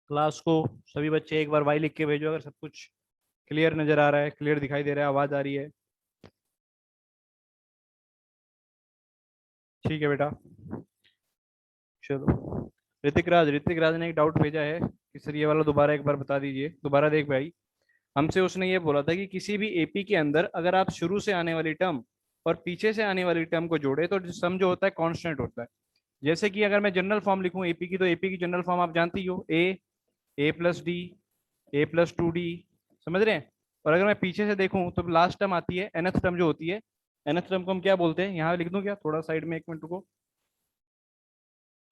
Class को सभी बच्चे एक बार वाई लिख के भेजो अगर सब कुछ क्लियर नजर आ रहा है, क्लियर दिखाई दे रहा है, आवाज आ रही है। ठीक है बेटा। चलो, ऋतिक राज ने एक डाउट भेजा है कि सर ये वाला दोबारा एक बार बता दीजिए। दोबारा देख भाई, हमसे उसने ये बोला था कि किसी भी एपी के अंदर अगर आप शुरू से आने वाली टर्म और पीछे से आने वाली टर्म को जोड़े तो सम जो होता है कांस्टेंट होता है। जैसे कि अगर मैं जनरल फॉर्म लिखूं एपी की, तो एपी की जनरल फॉर्म आप जानती हो, ए plus D, A plus to D. समझ रहे हैं? और अगर मैं पीछे से देखूं तो लास्ट टर्म आती है nth टर्म जो होती है। nth टर्म को हम क्या बोलते हैं, यहाँ लिख दूं क्या, थोड़ा साइड में एक मिनट रुको।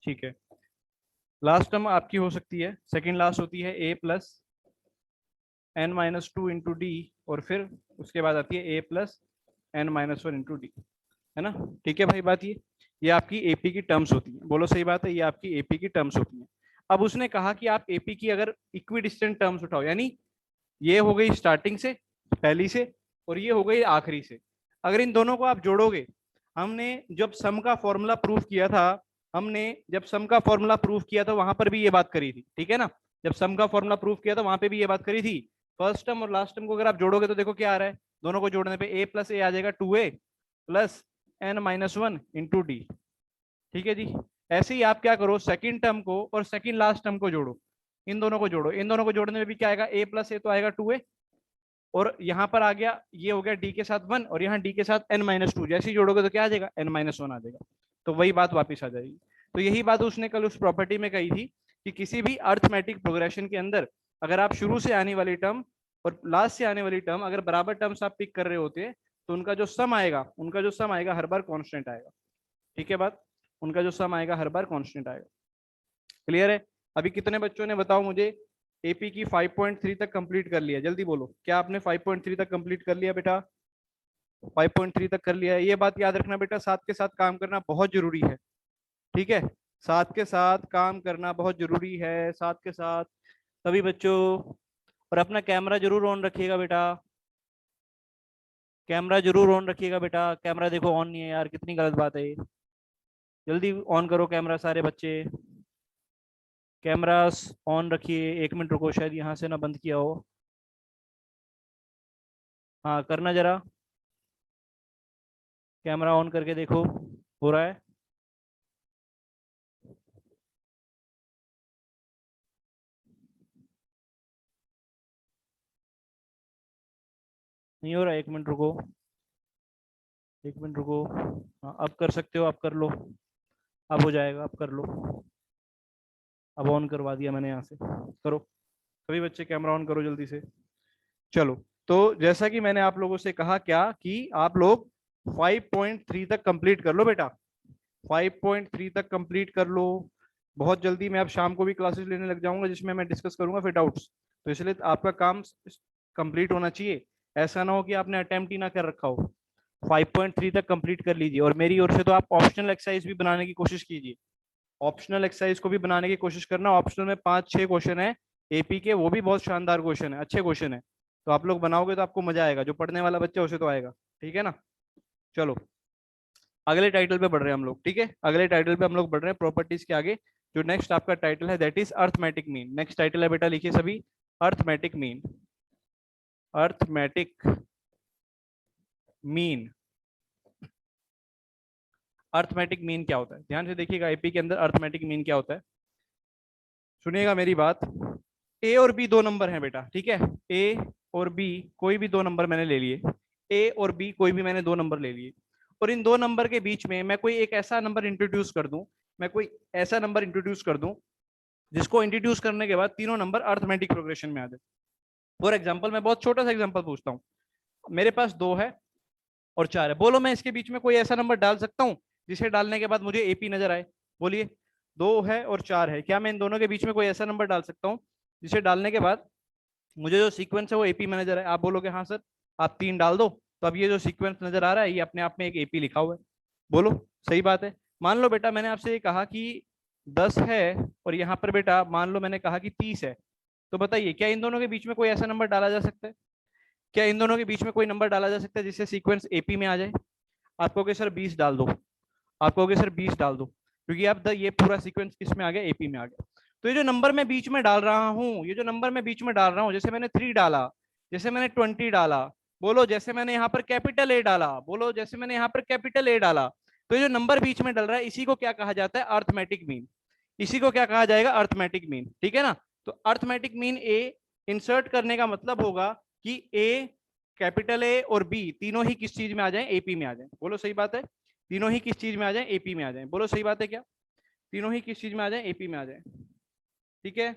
ठीक है, लास्ट टर्म आपकी हो सकती है, सेकंड लास्ट होती है a plus N minus two into d, और फिर उसके बाद आती है a plus N minus one into d. है ना? ठीक है भाई, बात ये आपकी एपी की टर्म्स होती है। बोलो सही बात है, ये आपकी एपी की टर्म्स होती है। अब उसने कहा कि आप एपी की अगर इक्विडिस्टेंट टर्म्स उठाओ, यानी ये हो गई स्टार्टिंग से, पहली से, और ये हो गई आखिरी से। अगर इन दोनों को आप जोड़ोगे, हमने जब सम का फॉर्मूला प्रूफ किया था, हमने जब सम का फॉर्मूला प्रूफ किया था वहां पर भी ये बात करी थी। ठीक है ना? जब सम का फॉर्मूला प्रूफ किया था वहां पे भी ये बात करी थी। फर्स्ट टर्म और लास्ट टर्म को अगर आप जोड़ोगे तो देखो क्या आ रहा है, दोनों को जोड़ने पे ए प्लस ए आ जाएगा, 2a plus N minus one into D. ठीक है जी। ऐसे ही आप क्या करो, सेकंड टर्म को और सेकंड लास्ट टर्म को जोड़ो, इन दोनों को जोड़ो। इन दोनों को जोड़ने में भी क्या आएगा, ए प्लस ए तो आएगा 2a, और यहाँ पर आ गया, ये हो गया डी के साथ 1, और यहाँ डी के साथ एन माइनस टू। जैसे ही जोड़ोगे तो क्या आ जाएगा, एन माइनस वन आ जाएगा। तो वही बात वापिस आ जाएगी। तो यही बात उसने कल उस प्रॉपर्टी में कही थी कि किसी भी अर्थमेटिक प्रोग्रेशन के अंदर अगर आप शुरू से आने वाली टर्म और लास्ट से आने वाली टर्म अगर बराबर टर्म्स आप पिक कर रहे होते हैं, तो उनका जो सम आएगा हर बार कांस्टेंट आएगा। ठीक है बात? उनका जो सम आएगा हर बार कांस्टेंट आएगा। क्लियर है? अभी कितने बच्चों ने, बताओ मुझे, एपी की 5.3 तक कंप्लीट कर लिया? जल्दी बोलो, क्या आपने 5.3 तक कंप्लीट कर लिया बेटा? 5.3 तक कर लिया है। ये बात याद रखना बेटा, साथ के साथ काम करना बहुत जरूरी है। ठीक है? साथ के साथ काम करना बहुत जरूरी है, साथ के साथ सभी बच्चों। और अपना कैमरा जरूर ऑन रखिएगा बेटा, कैमरा जरूर ऑन रखिएगा बेटा। कैमरा देखो ऑन नहीं है यार, कितनी गलत बात है ये। जल्दी ऑन करो कैमरा सारे बच्चे, कैमरा ऑन रखिए। एक मिनट रुको, शायद यहाँ से ना बंद किया हो। हाँ करना जरा, कैमरा ऑन करके देखो हो रहा है। नहीं हो रहा, एक मिनट रुको, एक मिनट रुको। हाँ अब कर सकते हो, अब कर लो, अब हो जाएगा, अब कर लो। अब ऑन करवा दिया मैंने, यहाँ से करो सभी बच्चे, कैमरा ऑन करो जल्दी से। चलो, तो जैसा कि मैंने आप लोगों से कहा क्या कि आप लोग 5.3 तक कंप्लीट कर लो बेटा, 5.3 तक कंप्लीट कर लो बहुत जल्दी। मैं अब शाम को भी क्लासेस लेने लग जाऊंगा जिसमें मैं डिस्कस करूंगा फिर डाउट्स। तो इसलिए आपका काम कंप्लीट होना चाहिए, ऐसा ना हो कि आपने अटेम्प्ट ही ना कर रखा हो। 5.3 तक कंप्लीट कर लीजिए, और मेरी ओर से तो आप ऑप्शनल एक्सरसाइज भी बनाने की कोशिश कीजिए। ऑप्शनल एक्सरसाइज को भी बनाने की कोशिश करना। ऑप्शनल में 5-6 क्वेश्चन है एपी के, वो भी बहुत शानदार क्वेश्चन है, अच्छे क्वेश्चन है। तो आप लोग बनाओगे तो आपको मजा आएगा, जो पढ़ने वाला बच्चा है उसे तो आएगा। ठीक है ना? चलो, अगले टाइटल पे बढ़ रहे हैं हम लोग। ठीक है, अगले टाइटल पे हम लोग बढ़ रहे हैं प्रॉपर्टीज के आगे। जो नेक्स्ट आपका टाइटल है that is arithmetic mean. Next title है बेटा, लिखिए सभी, arithmetic mean. Arithmetic mean. Arithmetic mean क्या होता है, ध्यान से देखिएगा, एपी के अंदर अर्थमेटिक मीन क्या होता है। सुनिएगा मेरी बात। ए और बी दो नंबर हैं बेटा, ठीक है? ए और बी कोई भी दो नंबर मैंने ले लिए, ए और बी कोई भी मैंने दो नंबर ले लिए, और इन दो नंबर के बीच में मैं कोई एक ऐसा नंबर इंट्रोड्यूस कर दूं, मैं कोई ऐसा नंबर इंट्रोड्यूस कर दूं जिसको इंट्रोड्यूस करने के बाद तीनों नंबर अर्थमेटिक प्रोग्रेशन में आ जाए। फॉर एग्जाम्पल, मैं बहुत छोटा सा एग्जाम्पल पूछता हूँ, मेरे पास 2 है और 4 है, बोलो मैं इसके बीच में कोई ऐसा नंबर डाल सकता हूँ जिसे डालने के बाद मुझे एपी नजर आए? बोलिए, 2 है और 4 है, क्या मैं इन दोनों के बीच में कोई ऐसा नंबर डाल सकता हूँ जिसे डालने के बाद मुझे जो सीक्वेंस है वो एपी में नजर आए? आप बोलोगे हाँ सर, आप 3 डाल दो, तो अब ये जो सीक्वेंस नजर आ रहा है ये अपने आप में एक एपी लिखा हुआ है। बोलो सही बात है? मान लो बेटा मैंने आपसे ये कहा कि 10 है, और यहाँ पर बेटा मान लो मैंने कहा कि 30 है, तो बताइए क्या इन दोनों के बीच में कोई ऐसा नंबर डाला जा सकता है? क्या इन दोनों के बीच में कोई नंबर डाला जा सकता है जिससे सीक्वेंस एपी में आ जाए? आप कहोगे सर 20 डाल दो, आप कहोगे सर 20 डाल दो, क्योंकि अब ये पूरा सीक्वेंस किस में आ गया, एपी में आ गया। तो ये जो नंबर मैं बीच में डाल रहा हूँ, ये जो नंबर मैं बीच में डाल रहा हूँ, जैसे मैंने 3 डाला, जैसे मैंने 20 डाला, बोलो जैसे मैंने यहाँ पर कैपिटल ए डाला, बोलो जैसे मैंने यहाँ पर कैपिटल ए डाला, तो ये जो नंबर बीच में डल रहा है इसी को क्या कहा जाता है? Arithmetic mean. इसी को क्या कहा जाएगा? Arithmetic mean. ठीक है ना? तो अर्थमेटिक मीन ए इंसर्ट करने का मतलब होगा कि ए, कैपिटल ए और बी तीनों ही किस चीज में आ जाए? एपी में आ जाए। बोलो सही बात है? तीनों ही किस चीज में आ जाए? एपी में आ जाए। बोलो सही बात है क्या? तीनों ही किस चीज में आ जाए? एपी में आ जाए। ठीक है?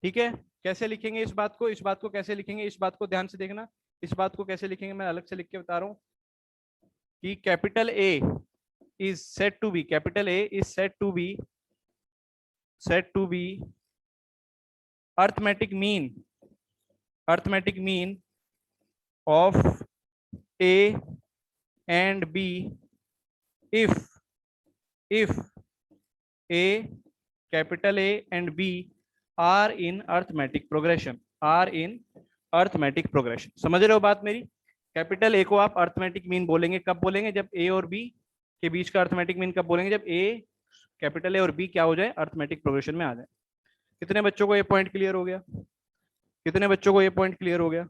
ठीक है? कैसे लिखेंगे इस बात को? इस बात को कैसे लिखेंगे? इस बात को ध्यान से देखना। इस बात को कैसे लिखेंगे मैं अलग से लिख के बता रहा हूं कि capital A is set to B, capital A is set to B arithmetic mean, arithmetic mean of A and B if a, capital A and B are in arithmetic progression, are in arithmetic progression। समझ रहे हो बात मेरी? Capital A को आप arithmetic mean बोलेंगे कब बोलेंगे? जब ए और बी के बीच का अर्थमेटिक मीन कब बोलेंगे? जब ए, कैपिटल ए और बी क्या हो जाए? अर्थमेटिक प्रोग्रेशन में आ जाए। कितने बच्चों को ये पॉइंट क्लियर हो गया? कितने बच्चों को ये पॉइंट क्लियर हो गया?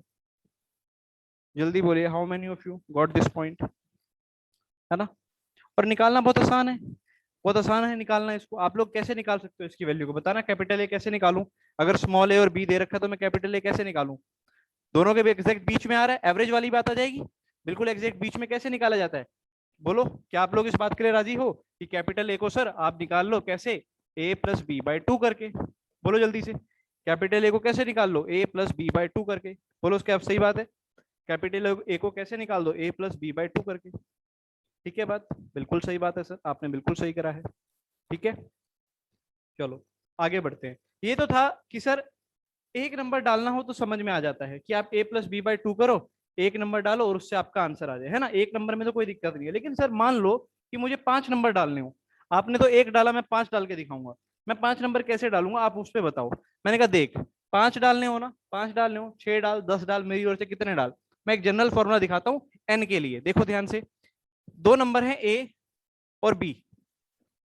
जल्दी बोलिए, how many of you got this point? है ना? और निकालना बहुत आसान है, बहुत आसान है निकालना इसको। आप लोग कैसे निकाल सकते हो इसकी वैल्यू को? बताना। कैपिटल ए कैसे निकालूं? अगर स्मॉल ए और बी दे रखा है तो मैं कैपिटल ए कैसे निकालूं? दोनों के एग्जैक्ट बीच में आ रहा है, एवरेज वाली बात आ जाएगी। बिल्कुल एग्जैक्ट बीच में कैसे निकाला जाता है? बोलो, क्या आप लोग इस बात के लिए राजी हो कि कैपिटल ए को सर आप निकाल लो कैसे? ए प्लस बी बाई टू करके। बोलो जल्दी से, कैपिटल ए को कैसे निकाल लो? ए प्लस बी बाई टू करके। बोलो उसके आप सही बात है? कैपिटल ए को कैसे निकाल दो? ए प्लस बी बाई टू करके। ठीक है बात? बिल्कुल सही बात है सर, आपने बिल्कुल सही करा है। ठीक है, चलो आगे बढ़ते हैं। ये तो था कि सर एक नंबर डालना हो तो समझ में आ जाता है कि आप ए प्लस बी बाई टू करो, एक नंबर डालो और उससे आपका आंसर आ जाए, है ना? एक नंबर में तो कोई दिक्कत नहीं है। लेकिन सर मान लो कि मुझे 5 नंबर डालने हो, आपने तो एक डाला, मैं 5 डाल के दिखाऊंगा। मैं 5 नंबर कैसे डालूंगा आप उस पर बताओ। मैंने कहा देख, 5 डालने हो ना, 5 डालने हो, 6 डाल, 10 डाल, मेरी ओर से कितने डाल। मैं एक जनरल फॉर्मूला दिखाता हूँ एन के लिए, देखो ध्यान से। दो नंबर है ए और बी,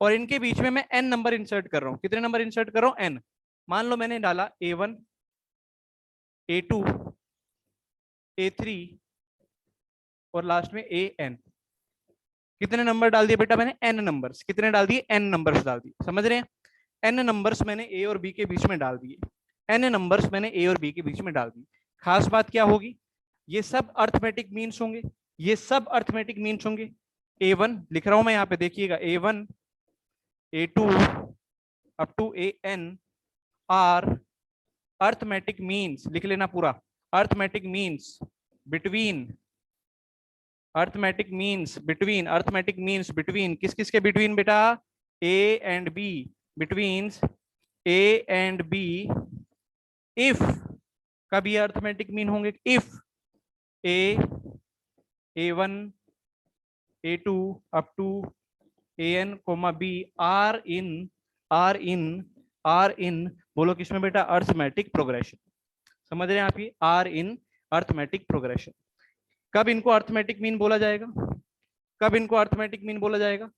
और इनके बीच में मैं एन नंबर इंसर्ट कर रहा हूं। कितने नंबर इंसर्ट कर रहा हूं? एन। मान लो मैंने डाला A1, A2, A3 और लास्ट में AN। कितने नंबर डाल दिए बेटा मैंने? N numbers. कितने डाल दिए? एन नंबर्स डाल दिए। समझ रहे हैं? एन नंबर्स मैंने ए और बी के बीच में डाल दिए, एन नंबर्स मैंने ए और बी के बीच में डाल दिए। खास बात क्या होगी? ये सब अर्थमेटिक मीन्स होंगे, ये सब अर्थमेटिक मीन्स होंगे। A1 लिख रहा हूं मैं यहाँ पे, देखिएगा A1, A2 up to AN are arithmetic means. लिख लेना पूरा, arithmetic means between, arithmetic means between, arithmetic means between किस किस के बिटवीन बेटा? A and B, between A and B if, कब ये अर्थमेटिक मीन होंगे? If A, A1, A2 up to AN comma B are in, are in, are in, बोलो किसमें बेटा? Arithmetic progression. समझ रहे हैं आप? ये आर इन अर्थमेटिक प्रोग्रेशन। कब इनको अर्थमेटिक मीन बोला जाएगा? कब इनको अर्थमेटिक मीन बोला जाएगा?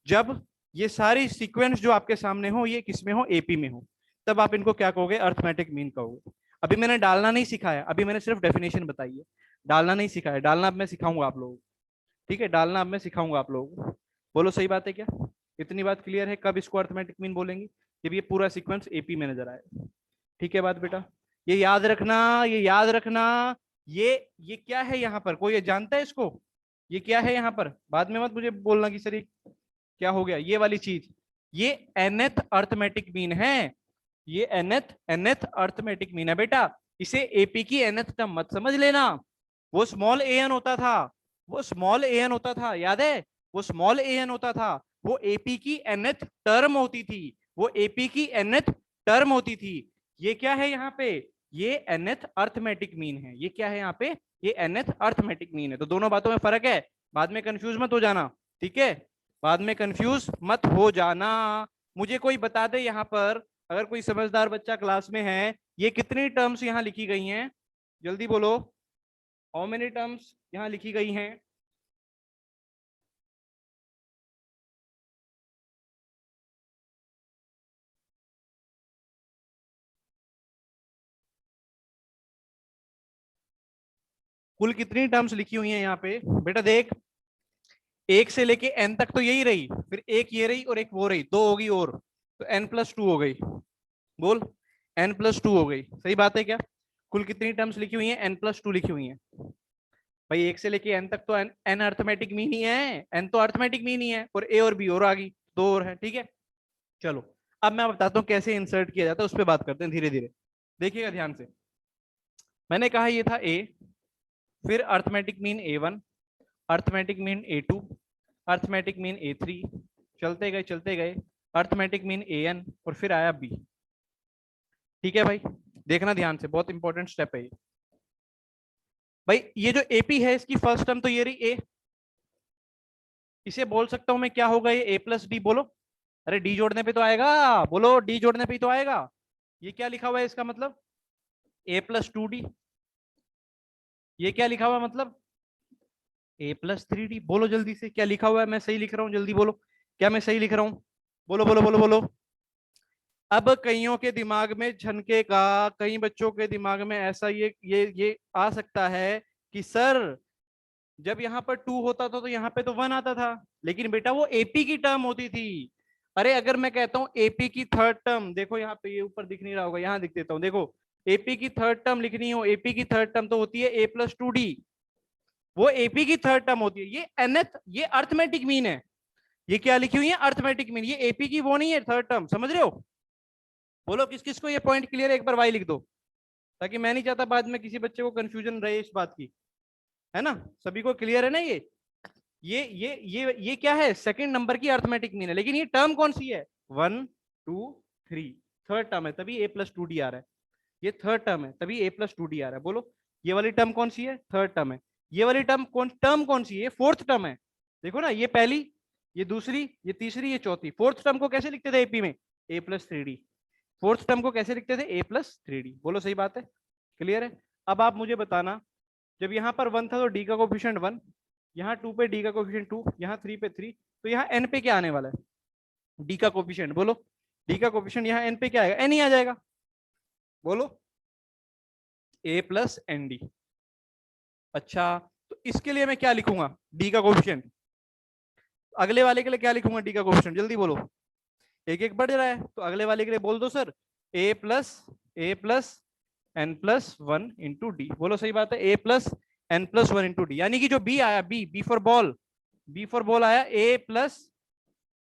जब ये सारी सीक्वेंस जो आपके सामने हो ये किसमें हो? एपी में हो। तब आप इनको क्या कहोगे? अर्थमेटिक मीन कहोगे। अभी मैंने डालना नहीं सिखाया, अभी मैंने सिर्फ डेफिनेशन बताई है, डालना नहीं सिखाया। डालना अब मैं सिखाऊंगा आप लोगों को। ठीक है, डालना अब मैं सिखाऊंगा आप लोगों को। बोलो सही बात है क्या? इतनी बात क्लियर है कब इसको अर्थमेटिक मीन बोलेंगे? जब ये पूरा सीक्वेंस एपी में नजर आए। ठीक है बात बेटा? ये याद रखना, ये याद रखना। ये क्या है यहाँ पर? कोई ये जानता है इसको? ये क्या है यहाँ पर? बाद में मत मुझे बोलना कि सर ये क्या हो गया। ये वाली चीज, ये nth अर्थमेटिक मीन है। ये nth अर्थमेटिक मीन है बेटा। इसे एपी की nth टर्म मत समझ लेना। वो स्मॉल an होता था, वो स्मॉल an होता था, याद है? वो स्मॉल an होता था, वो एपी की nth टर्म होती थी, वो एपी की nth टर्म होती थी। ये क्या है यहाँ पे? ये nth अर्थमेटिक मीन है। ये क्या है यहाँ पे? ये nth अर्थमेटिक मीन है। तो दोनों बातों में फर्क है, बाद में कंफ्यूज मत हो जाना। ठीक है, बाद में कंफ्यूज मत हो जाना। मुझे कोई बता दे यहाँ पर, अगर कोई समझदार बच्चा क्लास में है, ये कितनी टर्म्स यहाँ लिखी गई हैं? जल्दी बोलो, हाउ मेनी टर्म्स यहाँ लिखी गई हैं? कुल कितनी टर्म्स लिखी हुई हैं यहाँ पे बेटा देख, एक से लेके एन तक तो यही रही, फिर एक ये रही और एक वो रही, दो होगी और, तो एन प्लस टू हो गई। बोल, एन प्लस टू हो गई, सही बात है क्या? कुल कितनी टर्म्स लिखी हुई है? एन प्लस टू लिखी हुई है भाई। एक से लेके एन तक तो एन अर्थमेटिक मीन ही है, एन तो अर्थमेटिक मीन ही है, और ए और बी और आ गई, दो और है, ठीक है। चलो अब मैं बताता हूँ कैसे इंसर्ट किया जाता है, उस पर बात करते हैं धीरे धीरे। देखिएगा ध्यान से, मैंने कहा ये था ए, फिर arithmetic mean A one, arithmetic mean A two, arithmetic mean A three, चलते गए अर्थमेटिक मीन ए एन, और फिर आया बी। ठीक है भाई, देखना ध्यान से, बहुत इंपॉर्टेंट स्टेप है ये भाई। ये जो एपी है इसकी फर्स्ट टर्म तो ये रही ए, इसे बोल सकता हूं मैं क्या होगा ये, ए प्लस डी। बोलो, अरे डी जोड़ने पे तो आएगा, बोलो डी जोड़ने पे ही तो आएगा। ये क्या लिखा हुआ है इसका मतलब, ए प्लस टू डी। ये क्या लिखा हुआ है मतलब, ए प्लस थ्री डी। बोलो जल्दी से क्या लिखा हुआ है, मैं सही लिख रहा हूँ? जल्दी बोलो, क्या मैं सही लिख रहा हूँ? बोलो बोलो बोलो बोलो। अब कईयों के दिमाग में झनकेगा, कई बच्चों के दिमाग में ऐसा ये आ सकता है कि सर जब यहाँ पर टू होता था तो यहाँ पे तो वन आता था, लेकिन बेटा वो एपी की टर्म होती थी। अरे अगर मैं कहता हूँ एपी की थर्ड टर्म, देखो यहाँ पे, ये ऊपर दिख नहीं रहा होगा, यहाँ दिख देता हूँ, देखो एपी की थर्ड टर्म लिखनी हो, एपी की थर्ड टर्म तो होती है ए प्लस टू डी, वो एपी की थर्ड टर्म होती है। ये एनएथ, ये अर्थमेटिक मीन है। ये क्या लिखी हुई है, अर्थमेटिक मीन, ये एपी की वो नहीं है थर्ड टर्म, समझ रहे हो? बोलो किस किस को ये पॉइंट क्लियर है, एक बार वाई लिख दो, ताकि मैं नहीं चाहता बाद में किसी बच्चे को कंफ्यूजन रहे इस बात की, है ना? सभी को क्लियर है ना? ये क्या है, सेकंड नंबर की अर्थमेटिक मीन है, लेकिन ये टर्म कौन सी है, one two three, third term है, तभी ए प्लस टू डी आ रहा है। ये थर्ड टर्म है, तभी ए प्लस टू डी आ रहा है। बोलो ये वाली टर्म कौन सी है, थर्ड टर्म है। ये वाली टर्म कौन सी है, फोर्थ टर्म है। देखो ना, ये पहली, ये दूसरी, ये तीसरी, ये चौथी। फोर्थ टर्म को कैसे लिखते थे एपी में, a plus three d. Fourth term को कैसे लिखते थे, ए प्लस थ्री डी। बोलो सही बात है, क्लियर है? अब आप मुझे बताना, जब यहाँ पर वन था तो डी का कोफिशिएंट वन, यहाँ टू पे डी का कोफिशिएंट टू, यहाँ थ्री पे थ्री, तो यहाँ एन पे क्या आने वाला है, डी का कोफिशिएंट। बोलो डी का कोफिशिएंट यहाँ एन पे क्या आएगा, एन ही आ जाएगा। बोलो ए प्लस एन डी। अच्छा, तो इसके लिए मैं क्या लिखूंगा, डी का कोफिशिएंट। अगले वाले के लिए क्या लिखूंगा, डी का कोफिशिएंट, जल्दी बोलो, एक एक बढ़ रहा है, तो अगले वाले के लिए बोल दो sir, a plus n plus one into d. बोलो सही बात है, a plus n plus one into d, यानी कि जो बी आया, b for ball, b for ball आया a plus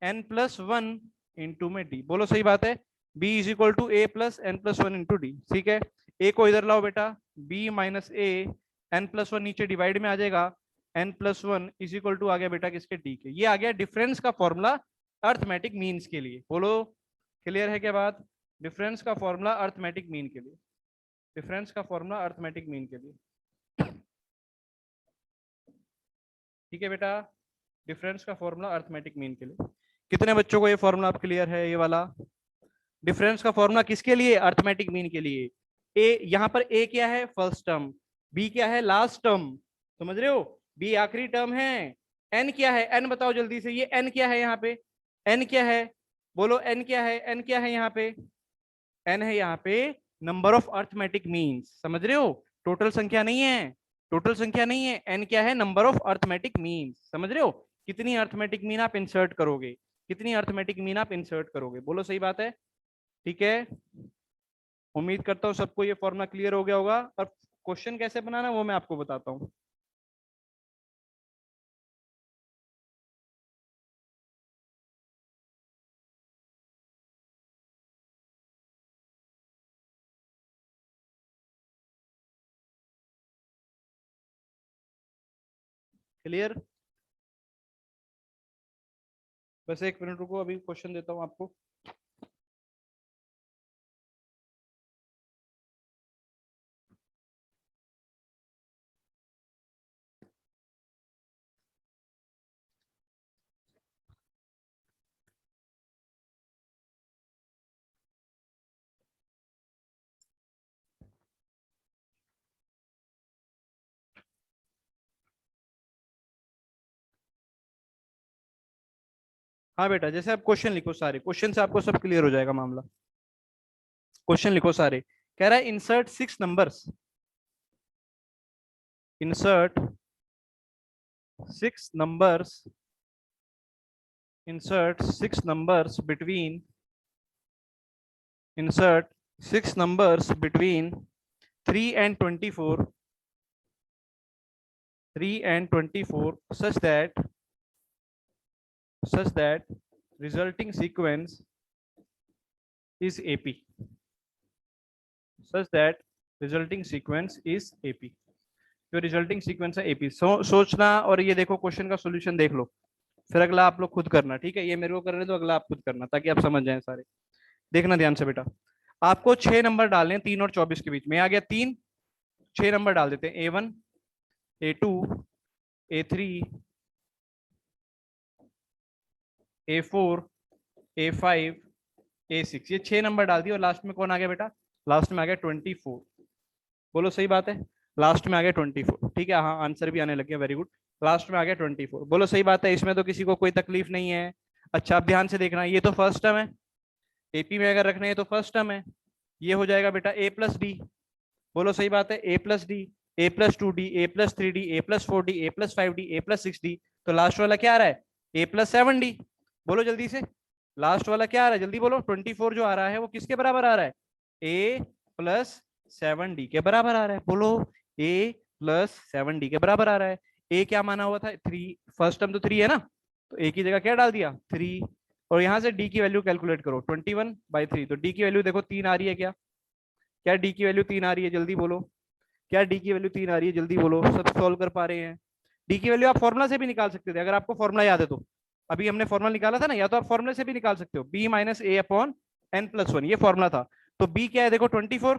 n plus one into में डी। बोलो सही बात है, b is equal to A plus n plus one into D. ठीक है, ए को इधर लाओ बेटा, b minus a, N plus one नीचे डिवाइड में आ जाएगा, n plus one is equal to आ गया बेटा किसके, डी के। ये आ गया डिफरेंस का फॉर्मूला अर्थमेटिक मीन्स के लिए। बोलो क्लियर है क्या बात? डिफरेंस का फॉर्मूला अर्थमेटिक मीन के लिए, डिफरेंस का फॉर्मूला अर्थमेटिक मीन के लिए। ठीक है बेटा, डिफरेंस का फॉर्मूला अर्थमेटिक मीन के लिए। कितने बच्चों को ये फॉर्मूला आप क्लियर है, ये वाला डिफरेंस का फॉर्मूला किसके लिए, अर्थमेटिक मीन के लिए। ए यहाँ पर ए क्या है, फर्स्ट टर्म, बी क्या है, लास्ट टर्म, समझ रहे हो, बी आखिरी टर्म है, एन क्या है, एन बताओ जल्दी से, ये एन क्या है यहाँ पे, एन क्या है, बोलो एन क्या है, एन क्या है यहाँ पे, एन है यहाँ पे नंबर ऑफ अर्थमेटिक मीन्स, समझ रहे हो, टोटल संख्या नहीं है, टोटल संख्या नहीं है, एन क्या है, नंबर ऑफ अर्थमेटिक मीन्स, समझ रहे हो, कितनी अर्थमेटिक मीन आप इंसर्ट करोगे, कितनी अर्थमेटिक मीन आप इंसर्ट करोगे। बोलो सही बात है, ठीक है। उम्मीद करता हूँ सबको ये फॉर्मूला क्लियर हो गया होगा, और क्वेश्चन कैसे बनाना वो मैं आपको बताता हूँ। क्लियर, बस एक मिनट रुको, अभी क्वेश्चन देता हूँ आपको। हाँ बेटा, जैसे आप क्वेश्चन लिखो, सारे क्वेश्चन से आपको सब क्लियर हो जाएगा मामला। क्वेश्चन लिखो सारे, कह रहा है insert six numbers, insert six numbers between 3 and 24 such that resulting sequence is AP. Such that resulting sequence is AP. जो रिजल्टिंग सीक्वेंस है AP. सोचना और ये देखो क्वेश्चन का सॉल्यूशन देख लो, फिर अगला आप लोग खुद करना, ठीक है? ये मेरे को करने दो, अगला आप खुद करना ताकि आप समझ जाएं सारे। देखना ध्यान से बेटा, आपको 6 नंबर डालने हैं 3 और 24 के बीच में। आ गया 3, 6 नंबर डाल देते हैं, A1, A2, A3, A4, A5, A6, ये 6 नंबर डाल दिए और लास्ट में कौन आ गया बेटा? लास्ट में आ गया 24। बोलो सही बात है, लास्ट में आ गया 24, ठीक है? हाँ, आंसर भी आने लगे, वेरी गुड। लास्ट में आ गया 24, बोलो सही बात है, इसमें तो किसी को कोई तकलीफ नहीं है। अच्छा, अब ध्यान से देखना, ये तो फर्स्ट टर्म है, एपी में अगर रखने हैं तो फर्स्ट टर्म है, ये हो जाएगा बेटा ए प्लस डी। बोलो सही बात है, a plus D, A plus 2D, A plus 3D, A plus 4D, A plus 5D, A plus 6D। तो लास्ट वाला क्या आ रहा है? A plus 7D। बोलो जल्दी से, लास्ट वाला क्या आ रहा है? जल्दी बोलो। 24 जो आ रहा है वो किसके बराबर आ रहा है? ए प्लस 7D के बराबर आ रहा है। बोलो, ए प्लस 7D के बराबर आ रहा है। ए क्या माना हुआ था? 3, फर्स्ट टर्म तो 3 है ना, तो ए की जगह क्या डाल दिया? 3। और यहां से डी की वैल्यू कैलकुलेट करो, 21/3। तो डी की वैल्यू देखो 3 आ रही है क्या? क्या डी की वैल्यू 3 आ रही है? जल्दी बोलो, क्या डी की वैल्यू 3 आ रही है? जल्दी बोलो, सब सॉल्व कर पा रहे हैं? डी की वैल्यू आप फॉर्मुला से भी निकाल सकते थे, अगर आपको फॉर्मुला याद है तो। अभी हमने फॉर्मुला निकाला था ना, या तो आप फॉर्मुला से भी निकाल सकते हो, बी माइनस ए अपॉन एन प्लस 1, ये फॉर्मुला था। तो बी क्या है देखो 24,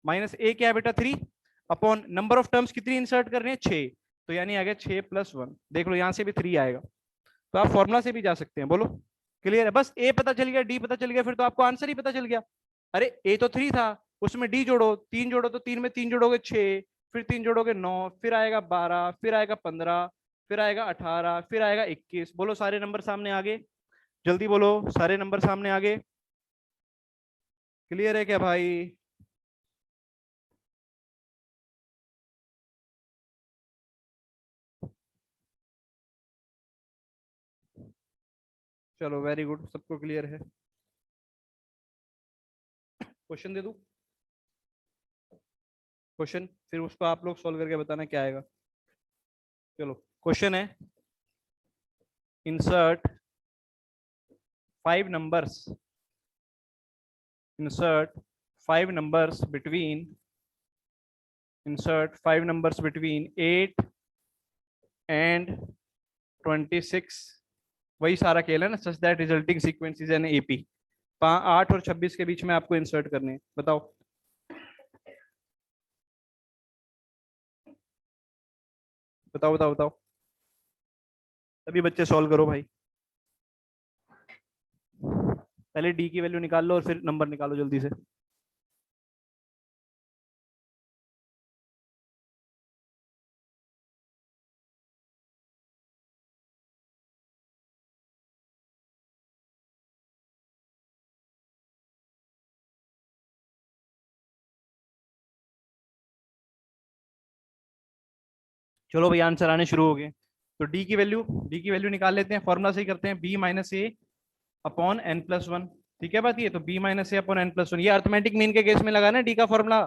माइनस ए क्या है बेटा 3, अपॉन नंबर ऑफ टर्म्स कितनी इंसर्ट करनी है? 6, तो यानी आ गया 6 + 1। देख लो यहाँ से भी 3 आएगा, तो आप फॉर्मुला से भी जा सकते हैं। बोलो क्लियर है? बस ए पता चल गया, डी पता चल गया, फिर तो आपको आंसर ही पता चल गया। अरे ए तो 3 था, उसमें डी जोड़ो, 3 जोड़ो, तो 3 में 3 जोड़ोगे 6, फिर 3 जोड़ोगे 9, फिर आएगा 12, फिर आएगा 15, फिर आएगा 18, फिर आएगा 21। बोलो सारे नंबर सामने आ गए? जल्दी बोलो, सारे नंबर सामने आ गए? क्लियर है क्या भाई? चलो वेरी गुड, सबको क्लियर है। क्वेश्चन दे दूं? क्वेश्चन, फिर उसको आप लोग सॉल्व करके बताना क्या आएगा। चलो क्वेश्चन है, insert 5 numbers, insert 5 numbers between 8 and 26। वही सारा खेल है ना, such that resulting sequence is an AP. 8 और 26 के बीच में आपको इंसर्ट करने हैं, बताओ। बताओ बताओ बताओ, सभी बच्चे सॉल्व करो भाई। पहले डी की वैल्यू निकाल लो और फिर नंबर निकालो जल्दी से। चलो भाई, आंसर आने शुरू हो गए। तो डी की वैल्यू निकाल लेते हैं, फॉर्मुला से ही करते हैं, बी माइनस ए अपॉन एन प्लस 1। ठीक है बात, ये तो बी माइनस ए अपॉन एन प्लस 1, ये अर्थमेटिक मीन के केस में लगा ना डी का फॉर्मूला,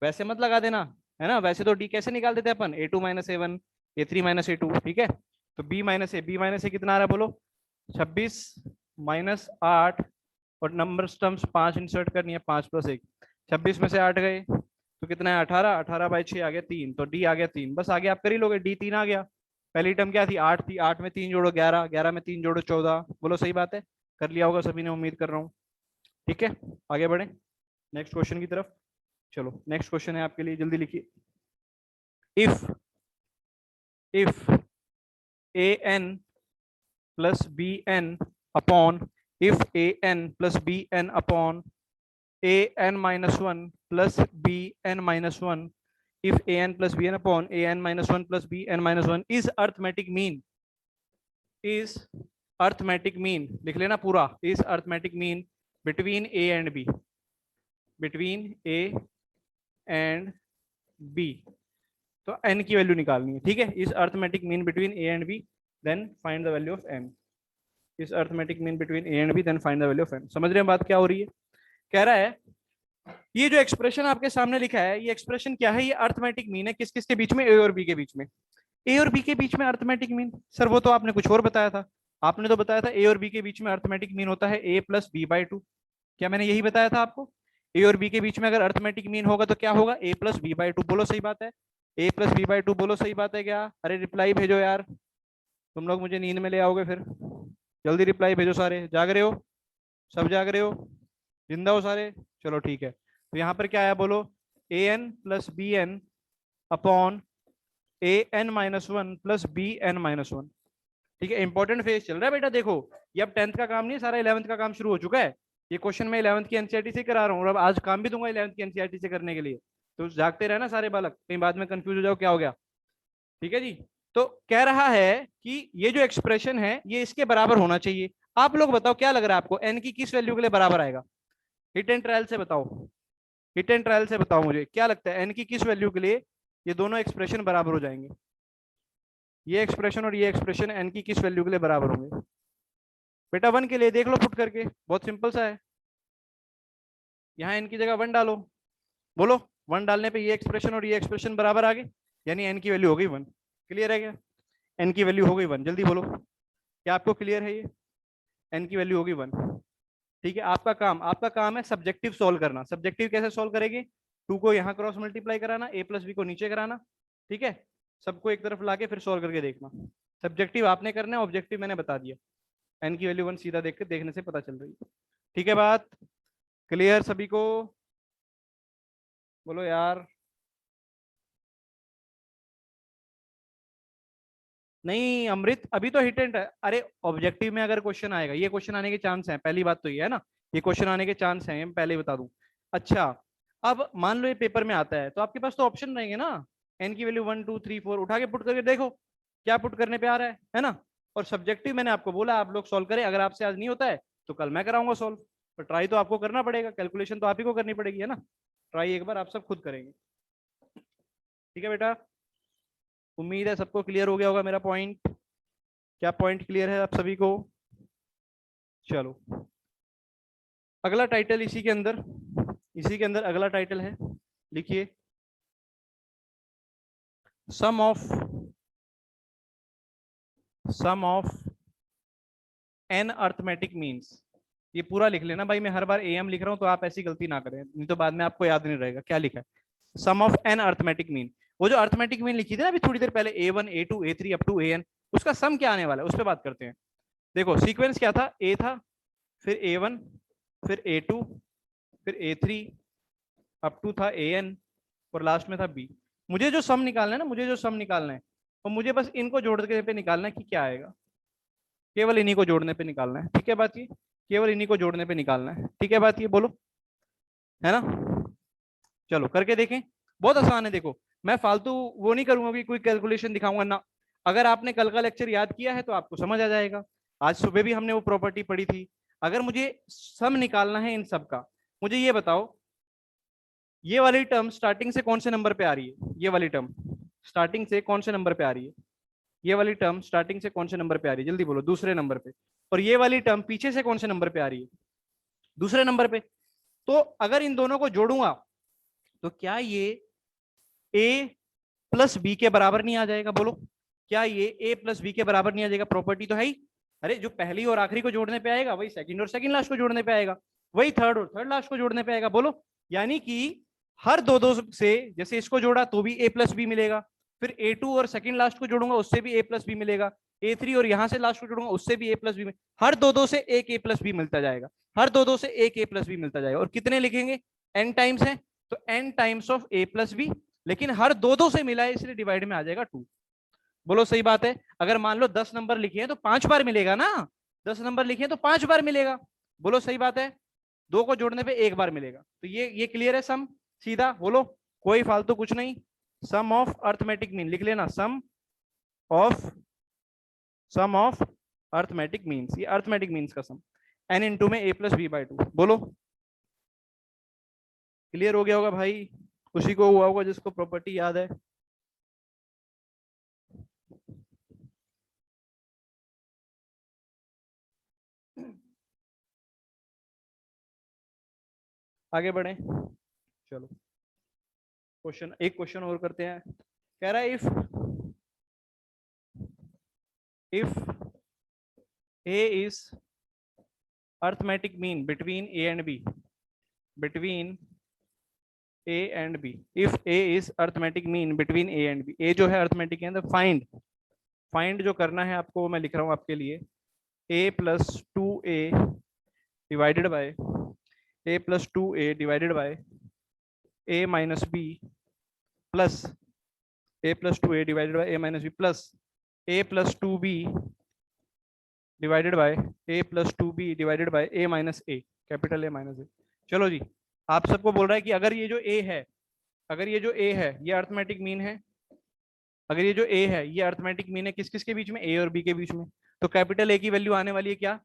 वैसे मत लगा देना, है ना? वैसे तो डी कैसे निकाल देते हैं अपन? A2 minus A1, A3 minus A2, ठीक है? तो बी माइनस ए कितना आ रहा है बोलो? 26 माइनस 8, और नंबर टर्म्स 5 इंसर्ट करनी है, 5 + 1, 26 में से 8 गए तो कितना है? 18, 18/6 आ गया 3, तो डी आ गया 3। बस आगे आप कर ही लोगे, डी 3 आ गया। पहली टर्म क्या थी? 8 थी, 8 में 3 जोड़ो 11, 11 में 3 जोड़ो 14। बोलो सही बात है, कर लिया होगा सभी ने, उम्मीद कर रहा हूँ। ठीक है, आगे बढ़े नेक्स्ट क्वेश्चन की तरफ। चलो नेक्स्ट क्वेश्चन है आपके लिए, जल्दी लिखिए। If A N plus B N upon if A N plus B N upon A N minus 1 plus B N minus 1, if a n plus b n upon a n minus 1 plus b n minus 1 is arithmetic mean, लिख लेना पूरा, is arithmetic mean between a and b, between a and b। तो n की value निकालनी है, ठीक है। इस arithmetic mean between A and b, then find the value of n. इस arithmetic mean between A and b, then find the value of n. समझ रहे हैं बात क्या हो रही है? कह रहा है ये जो एक्सप्रेशन आपके सामने लिखा है, ये एक्सप्रेशन क्या है? ये अर्थमेटिक मीन है किस किस के बीच में? ए और बी के बीच में। ए और बी के बीच में अर्थमेटिक मीन, सर वो तो आपने कुछ और बताया था। आपने तो बताया था ए और बी के बीच में अर्थमेटिक मीन होता है a plus B by to. क्या मैंने यही बताया था आपको? ए और बी के बीच में अगर अर्थमेटिक मीन होगा तो क्या होगा? ए प्लस बी बाई टू। बोलो सही बात है? A plus B by two, बोलो सही बात है क्या? अरे रिप्लाई भेजो यार, तुम लोग मुझे नींद में ले आओगे फिर। जल्दी रिप्लाई भेजो, सारे जाग रहे हो? सब जाग रहे हो? जिंदा हो सारे? चलो ठीक है। तो यहाँ पर क्या आया बोलो? A N plus B N upon A N minus one plus B N minus one. ठीक है, इंपॉर्टेंट फेज चल रहा है बेटा। देखो ये अब 10th का काम नहीं है, सारा 11th का काम शुरू हो चुका है। ये क्वेश्चन मैं 11th की एनसीईआरटी से करा रहा हूँ, और अब आज काम भी दूंगा 11th की एनसीईआरटी से करने के लिए। तो जागते रहना सारे बालक, कहीं बाद में कंफ्यूज हो जाओ क्या हो गया। ठीक है जी। तो कह रहा है कि ये जो एक्सप्रेशन है ये इसके बराबर होना चाहिए। आप लोग बताओ क्या लग रहा है आपको, एन की किस वैल्यू के लिए बराबर आएगा? हिट एंड ट्रायल से बताओ, हिट एंड ट्रायल से बताओ मुझे क्या लगता है, एन की किस वैल्यू के लिए ये दोनों एक्सप्रेशन बराबर हो जाएंगे? ये एक्सप्रेशन और ये एक्सप्रेशन एन की किस वैल्यू के लिए बराबर होंगे? बेटा 1 के लिए देख लो पुट करके, बहुत सिंपल सा है। यहाँ एन की जगह 1 डालो, बोलो 1 डालने पे ये एक्सप्रेशन और ये एक्सप्रेशन बराबर आ गए, यानी एन की वैल्यू हो गई 1। क्लियर है क्या? एन की वैल्यू हो गई 1, जल्दी बोलो क्या आपको क्लियर है? ये एन की वैल्यू होगी 1। ठीक है, आपका काम है सब्जेक्टिव सोल्व करना। सब्जेक्टिव कैसे सोल्व करेंगे? 2 को यहाँ क्रॉस मल्टीप्लाई कराना, ए प्लस बी को नीचे कराना, ठीक है, सबको एक तरफ लाके फिर सोल्व करके देखना। सब्जेक्टिव आपने करना है, ऑब्जेक्टिव मैंने बता दिया। एन की वैल्यू 1 सीधा देख के देखने से पता चल रही है। ठीक है, बात क्लियर सभी को? बोलो यार। नहीं अमृत, अभी तो हिट एंड है। अरे ऑब्जेक्टिव में अगर क्वेश्चन आएगा, ये क्वेश्चन आने के चांस है, पहली बात तो ये है ना, ये क्वेश्चन आने के चांस है, मैं पहले ही बता दूं। अच्छा, अब मान लो ये पेपर में आता है तो आपके पास तो ऑप्शन रहेंगे ना। एन की वैल्यू 1 2 3 4 उठा के पुट करके देखो क्या पुट करने पे आ रहा है ना। और सब्जेक्टिव मैंने आपको बोला आप लोग सॉल्व करें, अगर आपसे आज नहीं होता है तो कल मैं कराऊंगा सॉल्व। तो ट्राई तो आपको करना पड़ेगा, कैलकुलेशन तो आप ही को करनी पड़ेगी, है ना। ट्राई एक बार आप सब खुद करेंगे। ठीक है बेटा, उम्मीद है सबको क्लियर हो गया होगा मेरा पॉइंट। क्या पॉइंट क्लियर है आप सभी को? चलो अगला टाइटल इसी के अंदर अगला टाइटल है, लिखिए सम ऑफ एन अर्थमेटिक मीन्स। ये पूरा लिख लेना भाई, मैं हर बार एम लिख रहा हूं तो आप ऐसी गलती ना करें, नहीं तो बाद में आपको याद नहीं रहेगा क्या लिखा है। सम ऑफ एन अर्थमेटिक मीन, वो जो अर्थमेटिक मीन लिखी थी ना अभी थोड़ी देर पहले, A1 A2 A3 up to AN, उसका सम क्या आने वाला है उस पर बात करते हैं। देखो सीक्वेंस क्या था, ए था, फिर A1, फिर A2, फिर A3 अप टू था AN, और लास्ट में था B। मुझे जो सम निकालना है ना, मुझे जो सम निकालना है, और मुझे बस इनको जोड़ने पे निकालना है कि क्या आएगा। केवल इन्हीं को जोड़ने पे निकालना है, ठीक है बात ये, केवल इन्हीं को जोड़ने पे निकालना है, ठीक है बात ये, बोलो है ना। चलो करके देखें, बहुत आसान है। देखो मैं फालतू वो नहीं करूंगा कि कोई कैलकुलेशन दिखाऊंगा ना। अगर आपने कल का लेक्चर याद किया है तो आपको समझ आ जाएगा। आज सुबह भी हमने वो प्रॉपर्टी पढ़ी थी। अगर मुझे सम निकालना है इन सब का, मुझे ये बताओ ये वाली टर्म स्टार्टिंग से कौन से नंबर पे आ रही है? ये वाली टर्म स्टार्टिंग से कौन से नंबर पे आ रही है? ये वाली टर्म स्टार्टिंग से कौन से नंबर पे आ रही है? जल्दी बोलो, दूसरे नंबर पे। और ये वाली टर्म पीछे से कौन से नंबर पे आ रही है? दूसरे नंबर पे। तो अगर इन दोनों को जोड़ूंगा तो क्या ये ए प्लस बी के बराबर नहीं आ जाएगा? बोलो क्या ये ए प्लस बी के बराबर नहीं आ जाएगा? प्रॉपर्टी तो है ही। अरे जो पहली और आखिरी को जोड़ने पे आएगा वही सेकंड और सेकंड लास्ट को जोड़ने पे आएगा, वही थर्ड और थर्ड लास्ट को जोड़ने पे आएगा। बोलो यानी कि हर दो दो से, जैसे इसको जोड़ा तो भी ए प्लस बी मिलेगा, फिर A2 और सेकंड लास्ट को जोड़ूंगा उससे भी ए प्लस बी मिलेगा, A3 और यहां से लास्ट को जोड़ूंगा उससे भी ए प्लस बी, हर दो दो से एक ए प्लस बी मिलता जाएगा, हर दो दो से एक ए प्लस बी मिलता जाएगा। और कितने लिखेंगे? n टाइम्स है तो n times of A plus B, लेकिन हर दो दो से मिला है इसलिए डिवाइड में आ जाएगा 2। बोलो सही बात है? अगर मान लो 10 नंबर लिखे हैं तो 5 बार मिलेगा ना, 10 नंबर लिखे हैं तो 5 बार मिलेगा। बोलो सही बात है? दो को जोड़ने पे एक बार मिलेगा। तो ये क्लियर है सम? सीधा बोलो, कोई फालतू कुछ नहीं। सम ऑफ अर्थमेटिक मीन लिख लेना, of sum of arithmetic means, ये अर्थमेटिक मीन्स का सम, n इंटू में a plus B by two. बोलो क्लियर हो गया होगा भाई? उसी को हुआ होगा जिसको प्रॉपर्टी याद है। आगे बढ़े, चलो एक क्वेश्चन और करते हैं। कह रहा है if a is arithmetic mean between A and B, between A and B, if a is arithmetic mean between A and b, a जो है अर्थमेटिक है, फाइंड जो करना है आपको वो मैं लिख रहा हूं आपके लिए, a plus two a divided by a plus two a divided by a minus b plus a plus two a divided by a minus b plus a plus two b divided by a plus two b divided by a minus a, capital a minus a. चलो जी, आप सबको बोल रहा है कि अगर ये जो ए है, अगर ये जो ए है ये अर्थमेटिक मीन है, अगर ये जो ए है ये अर्थमेटिक मीन है किस किस के बीच में, ए और बी के बीच में, तो कैपिटल ए की वैल्यू आने वाली है क्या,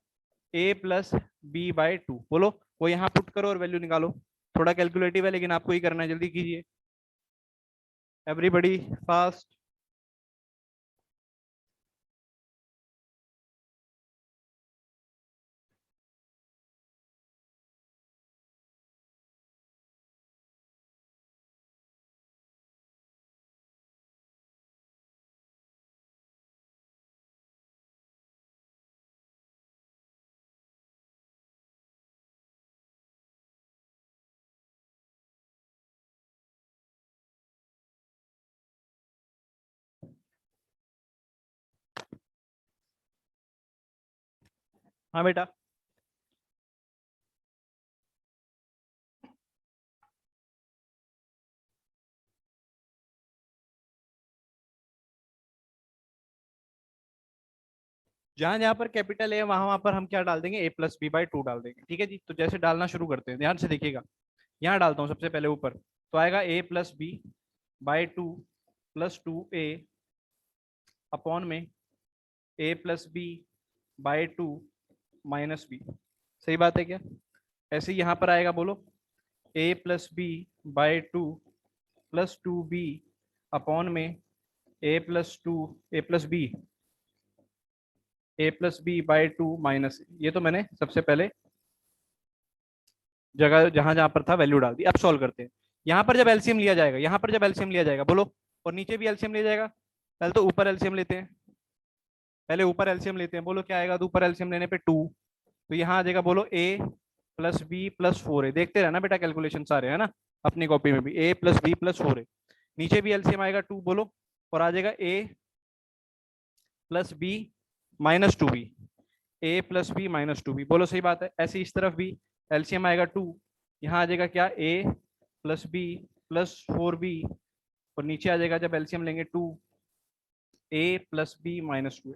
a plus B by two. बोलो, वो यहाँ पुट करो और वैल्यू निकालो। थोड़ा कैलकुलेटिव है लेकिन आपको ही करना है, जल्दी कीजिए एवरीबडी फास्ट। हाँ बेटा, जहां जहां पर कैपिटल है वहां वहां पर हम क्या डाल देंगे, ए प्लस बी बाई टू डाल देंगे। ठीक है जी, तो जैसे डालना शुरू करते हैं, ध्यान से देखिएगा। यहाँ डालता हूँ सबसे पहले ऊपर, तो आएगा a plus B by two plus two a upon में a plus B by two minus b. सही बात है क्या? ऐसे ही यहाँ पर आएगा, बोलो a plus B by two plus two b upon में a plus two A plus B by two minus. ये तो मैंने सबसे पहले जगह जहां जहां पर था वैल्यू डाल दी। अब सॉल्व करते हैं। यहाँ पर जब एलसीएम लिया जाएगा, यहाँ पर जब एलसीएम लिया जाएगा, बोलो, और नीचे भी एलसीएम लिया जाएगा। पहले तो ऊपर एलसीएम लेते हैं, पहले ऊपर एलसीएम लेते हैं। बोलो क्या आएगा, तो ऊपर एलसीएम लेने पे टू, तो यहाँ आ जाएगा, बोलो a plus b plus four है। देखते रहना बेटा कैलकुलेशन सारे, है ना, अपनी कॉपी में भी ए प्लस बी प्लस फोर है। नीचे भी एलसीएम आएगा टू, बोलो, और आ जाएगा a plus b minus two b, a plus b minus two b. बोलो सही बात है। ऐसे इस तरफ भी एलसीएम आएगा टू, यहाँ आ जाएगा क्या, a plus b plus four b, और नीचे आ जाएगा जब एलसीएम लेंगे टू, ए प्लस बी माइनस टू।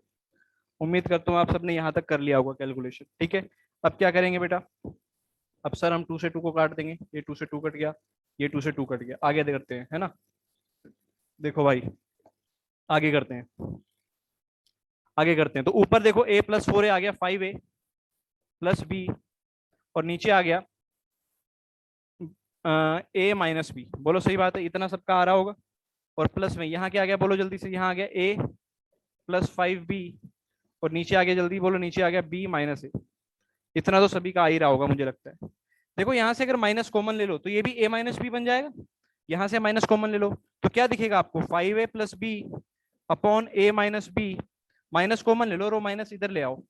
उम्मीद करता हूँ आप सबने यहाँ तक कर लिया होगा कैलकुलेशन। ठीक है, अब क्या करेंगे बेटा, अब सर हम टू से टू को काट देंगे, ये टू से टू कट गया, ये टू से टू कट गया, आगे करते हैं, है ना। देखो भाई, आगे करते हैं, आगे करते हैं। तो ऊपर देखो ए प्लस फोर आ गया, फाइव ए प्लस बी, और नीचे आ गया ए माइनस बी। बोलो सही बात है, इतना सबका आ रहा होगा। और प्लस में यहाँ क्या आ गया, बोलो जल्दी से, यहाँ आ गया ए प्लस फाइव बी, और नीचे आ गया, जल्दी बोलो, नीचे आ गया बी माइनस ए। इतना तो सभी का आ ही रहा होगा मुझे लगता है। देखो यहाँ से अगर माइनस कॉमन ले लो तो ये भी ए माइनस बी बन जाएगा। यहाँ से माइनस कॉमन ले लो तो क्या दिखेगा आपको, फाइव ए प्लस बी अपॉन ए माइनस बी। माइनस कॉमन ले लो, रो माइनस इधर ले आओ,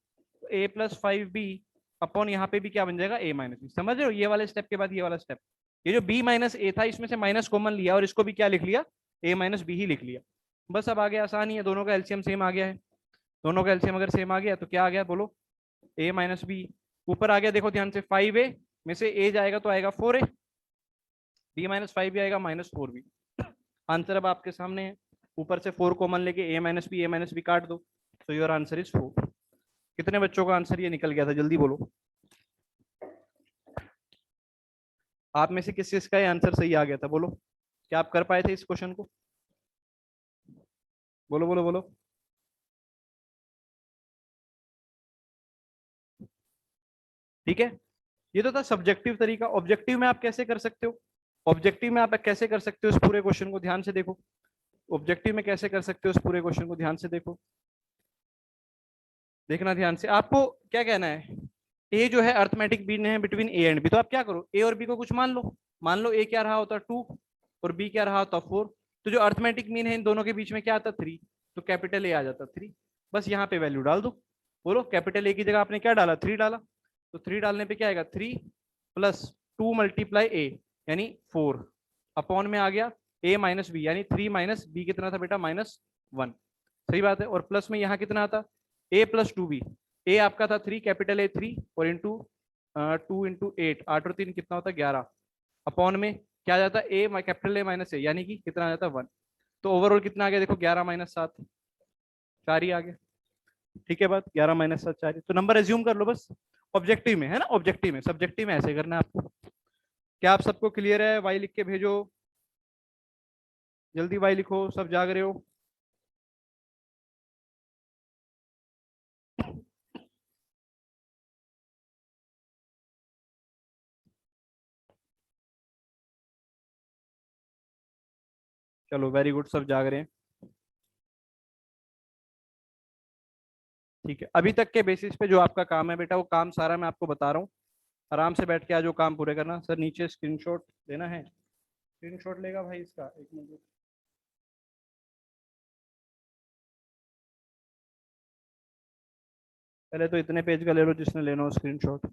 ए प्लस फाइव बी अपॉन यहाँ पे भी क्या बन जाएगा, ए माइनस बी। समझ रहे हो, ये वाले स्टेप के बाद ये वाला स्टेप, ये जो बी माइनस ए था इसमें से माइनस कॉमन लिया और इसको भी क्या लिख लिया, ए माइनस बी ही लिख लिया। बस अब आगे आसान ही है, दोनों का एलसीएम सेम आ गया है। दोनों का एलसीएम अगर सेम आ गया तो क्या आ गया, बोलो, ए माइनस बी। ऊपर आ गया, देखो ध्यान से, फाइव ए में से ए जाएगा तो आएगा फोर ए, बी माइनस फाइव भी आएगा माइनस फोर बी। आंसर अब आपके सामने है। ऊपर से फोर कॉमन लेके ए माइनस बी काट दो, तो योर आंसर इज फोर। कितने बच्चों का आंसर ये निकल गया था, जल्दी बोलो। आप में से किस किस का आंसर सही आ गया था, बोलो, क्या आप कर पाए थे इस क्वेश्चन को? बोलो बोलो बोलो। ठीक है, ये तो था सब्जेक्टिव तरीका। ऑब्जेक्टिव में आप कैसे कर सकते हो, ऑब्जेक्टिव में आप कैसे कर सकते हो इस पूरे क्वेश्चन को, ध्यान से देखो। ऑब्जेक्टिव में कैसे कर सकते हो इस पूरे क्वेश्चन को, ध्यान से देखो, देखना ध्यान से। आपको क्या कहना है, ए जो है अर्थमेटिक मीन है बिटवीन ए एंड बी, तो आप क्या करो, ए और बी को कुछ मान लो। मान लो ए क्या रहा होता 2 और बी क्या रहा होता 4, तो जो अर्थमेटिक मीन है इन दोनों के बीच में क्या आता 3, तो कैपिटल ए आ जाता 3। बस यहाँ पे वैल्यू डाल दो। बोलो कैपिटल ए की जगह आपने क्या डाला, 3 डाला, तो 3 डालने पे क्या आएगा, 3 प्लस 2 मल्टीप्लाई ए यानी 4 अपॉन में आ गया ए माइनस बी, यानी 3 माइनस बी कितना था बेटा, -1। सही बात है। और प्लस में यहाँ कितना आता, ए प्लस 2 बी। ए आपका था 3, कैपिटल ए 3 और इंटू 2 इंटू 8, 8 और 3 कितना होता है 11, अपॉन में क्या आ जाता है ए कैपिटल ए माइनस ए, यानी कि कितना आ जाता है 1। तो ओवरऑल कितना आ गया देखो, 11 माइनस 7, 4 ही आ गया। ठीक है बात, 11 माइनस 7 4 ही। तो नंबर एज्यूम कर लो बस, ऑब्जेक्टिव में है ना, ऑब्जेक्टिव में, सब्जेक्टिव में ऐसे करना है आपको। क्या आप सबको क्लियर है, वाई लिख के भेजो, जल्दी वाई लिखो, सब जाग रहे हो। चलो वेरी गुड, सब जाग रहे हैं। ठीक है, अभी तक के बेसिस पे जो आपका काम है बेटा, वो काम सारा मैं आपको बता रहा हूँ। आराम से बैठ के आज वो काम पूरे करना। सर नीचे स्क्रीनशॉट लेना है, स्क्रीनशॉट लेगा भाई इसका, एक मिनट। पहले तो इतने पेज का ले लो जिसने लेना हो स्क्रीनशॉट।